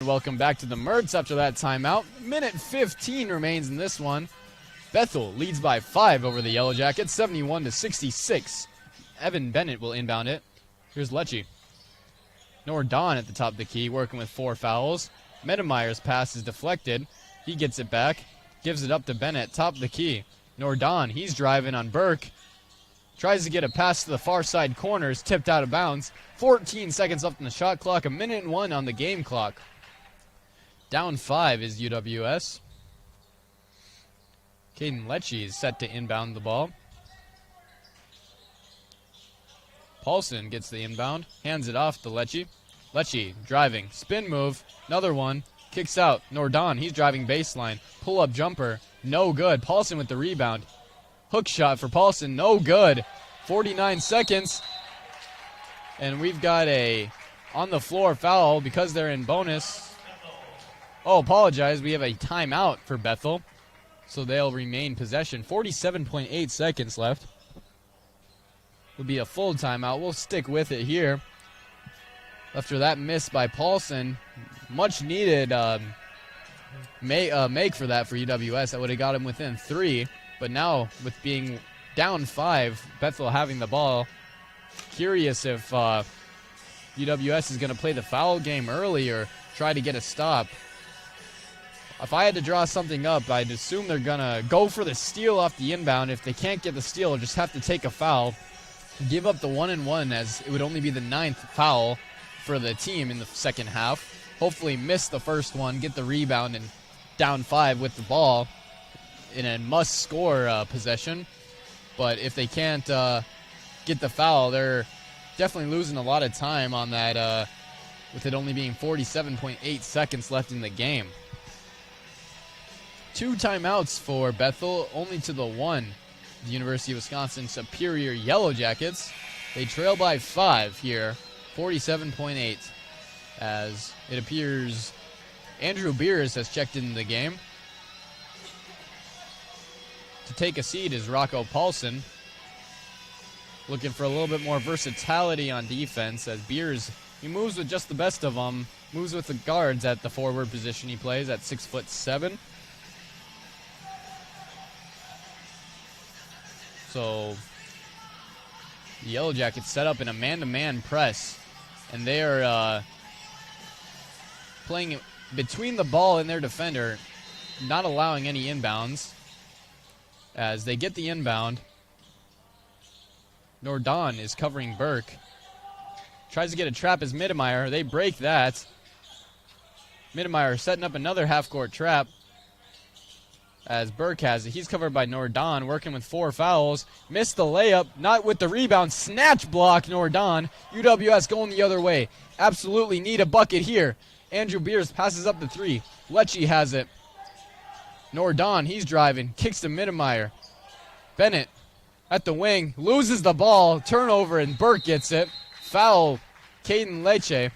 Welcome back to the Mertz after that timeout. 1:15 remains in this one. Bethel leads by 5 over the Yellow Jackets, 71-66. Evan Bennett will inbound it. Here's Lecce. Nordon at the top of the key, working with 4 fouls. Mittemeyer's pass is deflected. He gets it back, gives it up to Bennett, top of the key. Nordon, he's driving on Burke. Tries to get a pass to the far side corners, tipped out of bounds. 14 seconds left on the shot clock, 1:01 on the game clock. Down 5 is UWS. Caden Lecce is set to inbound the ball. Paulson gets the inbound, hands it off to Lecce. Lecce driving, spin move, another one, kicks out. Nordon, he's driving baseline, pull-up jumper, no good. Paulson with the rebound. Hook shot for Paulson, no good. 49 seconds. And we've got a on-the-floor foul because they're in bonus. Oh, apologize. We have a timeout for Bethel. So they'll remain possession. 47.8 seconds left. Would be a full timeout. We'll stick with it here. After that miss by Paulson, much needed make for that for UWS. That would have got him within 3. But now, with being down 5, Bethel having the ball, curious if UWS is going to play the foul game early or try to get a stop. If I had to draw something up, I'd assume they're going to go for the steal off the inbound. If they can't get the steal, just have to take a foul. Give up the 1-and-1, as it would only be the 9th foul for the team in the second half. Hopefully miss the first one, get the rebound, and down 5 with the ball in a must-score possession. But if they can't get the foul, they're definitely losing a lot of time on that, with it only being 47.8 seconds left in the game. 2 timeouts for Bethel, only to the 1. The University of Wisconsin Superior Yellow Jackets. They trail by 5 here, 47.8. As it appears Andrew Beers has checked in the game. To take a seat is Rocco Paulson. Looking for a little bit more versatility on defense, as Beers, he moves with just the best of them. Moves with the guards at the forward position he plays at 6'7". So the Yellow Jackets set up in a man-to-man press, and they are playing between the ball and their defender, not allowing any inbounds. As they get the inbound, Nordon is covering Burke. Tries to get a trap as Mittemeyer. They break that. Mittemeyer setting up another half-court trap as Burke has it. He's covered by Nordon, working with 4 fouls. Missed the layup, not with the rebound. Snatch block, Nordon. UWS going the other way. Absolutely need a bucket here. Andrew Beers passes up the 3. Lecce has it. Nordon, he's driving. Kicks to Mittemeyer. Bennett at the wing. Loses the ball. Turnover, and Burke gets it. Foul, Caden Lecce.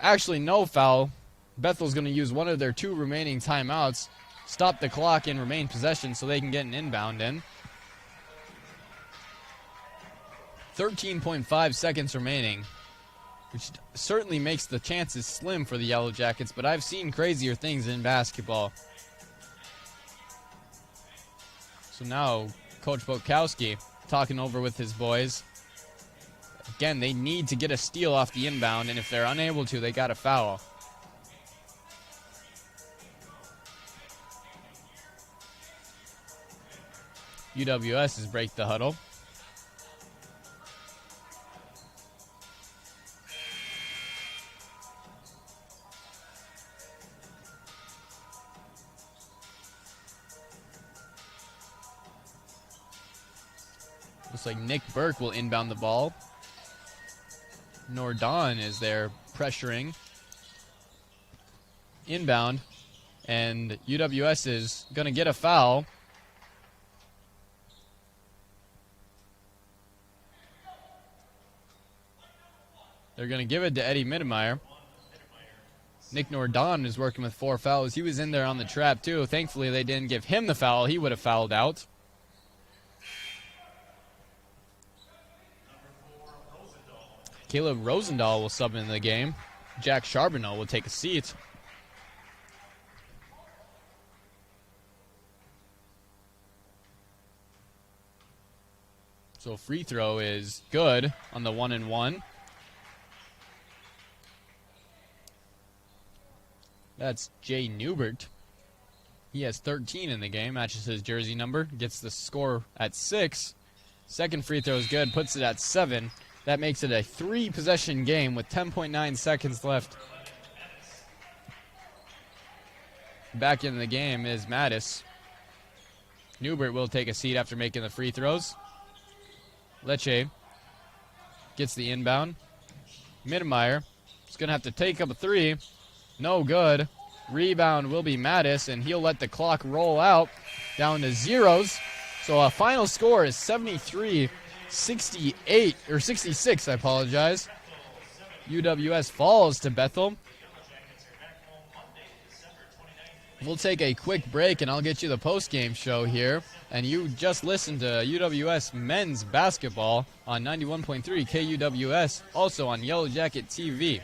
Actually, no foul. Bethel's going to use one of their 2 remaining timeouts, stop the clock, and remain possession so they can get an inbound in. 13.5 seconds remaining, which certainly makes the chances slim for the Yellow Jackets, but I've seen crazier things in basketball. So now Coach Bokowski talking over with his boys. Again, they need to get a steal off the inbound, and if they're unable to, they got to foul. UWS has break the huddle. Looks like Nick Burke will inbound the ball. Nordon is there pressuring. Inbound. And UWS is going to get a foul. They're going to give it to Eddie Mittemeyer. Nick Nordon is working with 4 fouls. He was in there on the trap, too. Thankfully, they didn't give him the foul. He would have fouled out. Caleb Rosendahl will sub in the game. Jack Charbonneau will take a seat. So free throw is good on the 1-and-1. That's Jay Newbert. He has 13 in the game, matches his jersey number, gets the score at 6. Second free throw is good, puts it at 7. That makes it a 3-possession game with 10.9 seconds left. Back in the game is Mattis. Newbert will take a seat after making the free throws. Lecce gets the inbound. Mittermeier is going to have to take up a three. No good. Rebound will be Mattis, and he'll let the clock roll out down to zeros. So a final score is 73-68, or 66, I apologize. UWS falls to Bethel. We'll take a quick break, and I'll get you the post-game show here. And you just listened to UWS men's basketball on 91.3 KUWS, also on Yellow Jacket TV.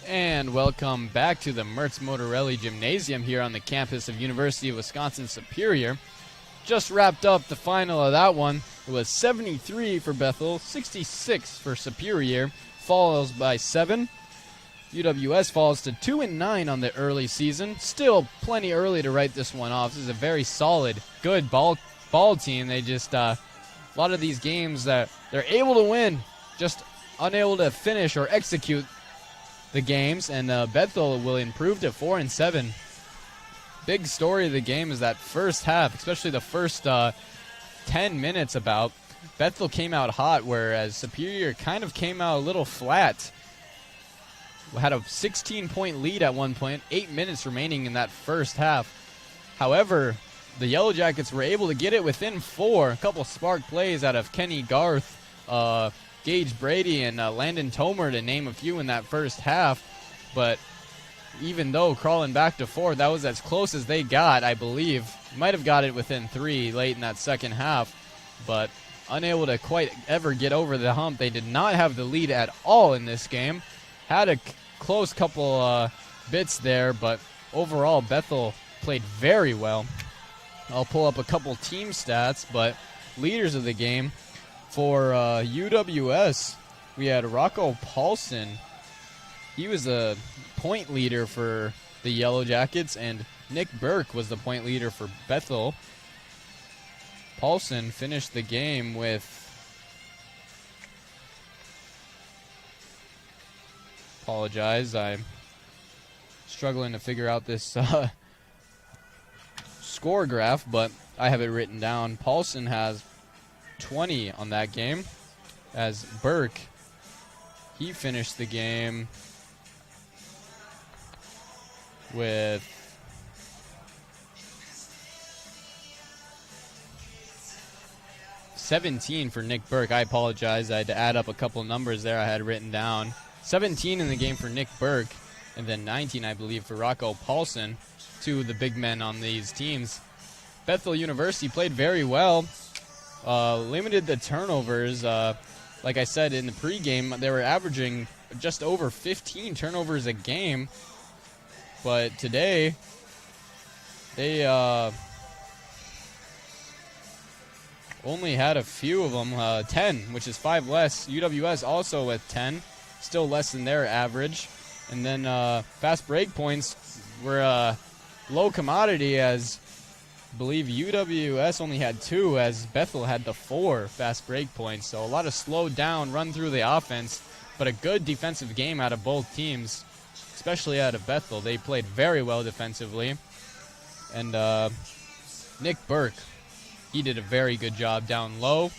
And welcome back to the Mertz Motorelli Gymnasium here on the campus of University of Wisconsin-Superior. Just wrapped up the final of that one. It was 73 for Bethel, 66 for Superior. Falls by 7. UWS falls to 2-9 on the early season. Still plenty early to write this one off. This is a very solid, good ball team. They just, a lot of these games that they're able to win, just unable to finish or execute the games, and Bethel will improve to 4-7. Big story of the game is that first half, especially the first 10 minutes about, Bethel came out hot, whereas Superior kind of came out a little flat. Had a 16-point lead at one point, 8 minutes remaining in that first half. However, the Yellow Jackets were able to get it within 4. A couple spark plays out of Kenny Garth, Gage Brady, and Landon Tomer, to name a few in that first half. But even though crawling back to 4, that was as close as they got, I believe. Might have got it within 3 late in that second half, but unable to quite ever get over the hump. They did not have the lead at all in this game. Had a close couple bits there, but overall Bethel played very well. I'll pull up a couple team stats, but leaders of the game for UWS, we had Rocco Paulson. He was a point leader for the Yellow Jackets, and Nick Burke was the point leader for Bethel. Paulson finished the game with I'm struggling to figure out this score graph, but I have it written down. Paulson has 20 on that game, as Burke, he finished the game with 17 for Nick Burke. I apologize. I had to add up a couple numbers there I had written down. 17 in the game for Nick Burke, and then 19, I believe, for Rocco Paulson, two of the big men on these teams. Bethel University played very well, limited the turnovers. Like I said in the pregame, they were averaging just over 15 turnovers a game, but today they only had a few of them, 10, which is 5 less. UWS also with 10, still less than their average. And then fast break points were low commodity, as I believe UWS only had 2, as Bethel had the 4 fast break points. So a lot of slowed down, run through the offense, but a good defensive game out of both teams, especially out of Bethel. They played very well defensively. And Nick Burke, he did a very good job down low.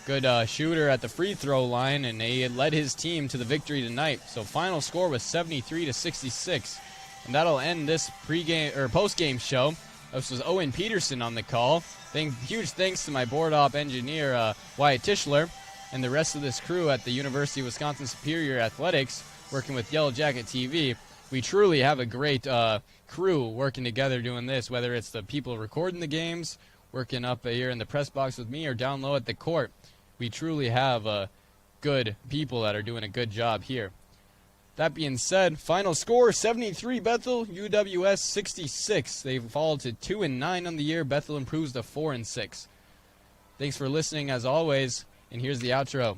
Good shooter at the free throw line, and he led his team to the victory tonight. So final score was 73-66. And that'll end this pregame or postgame show. This was Owen Peterson on the call. Huge thanks to my board op engineer, Wyatt Tischler, and the rest of this crew at the University of Wisconsin Superior Athletics, working with Yellow Jacket TV. We truly have a great crew working together doing this, whether it's the people recording the games, working up here in the press box with me, or down low at the court. We truly have good people that are doing a good job here. That being said, final score 73 Bethel, UWS 66. They've fallen to 2-9 on the year. Bethel improves to 4-6. Thanks for listening as always, and here's the outro.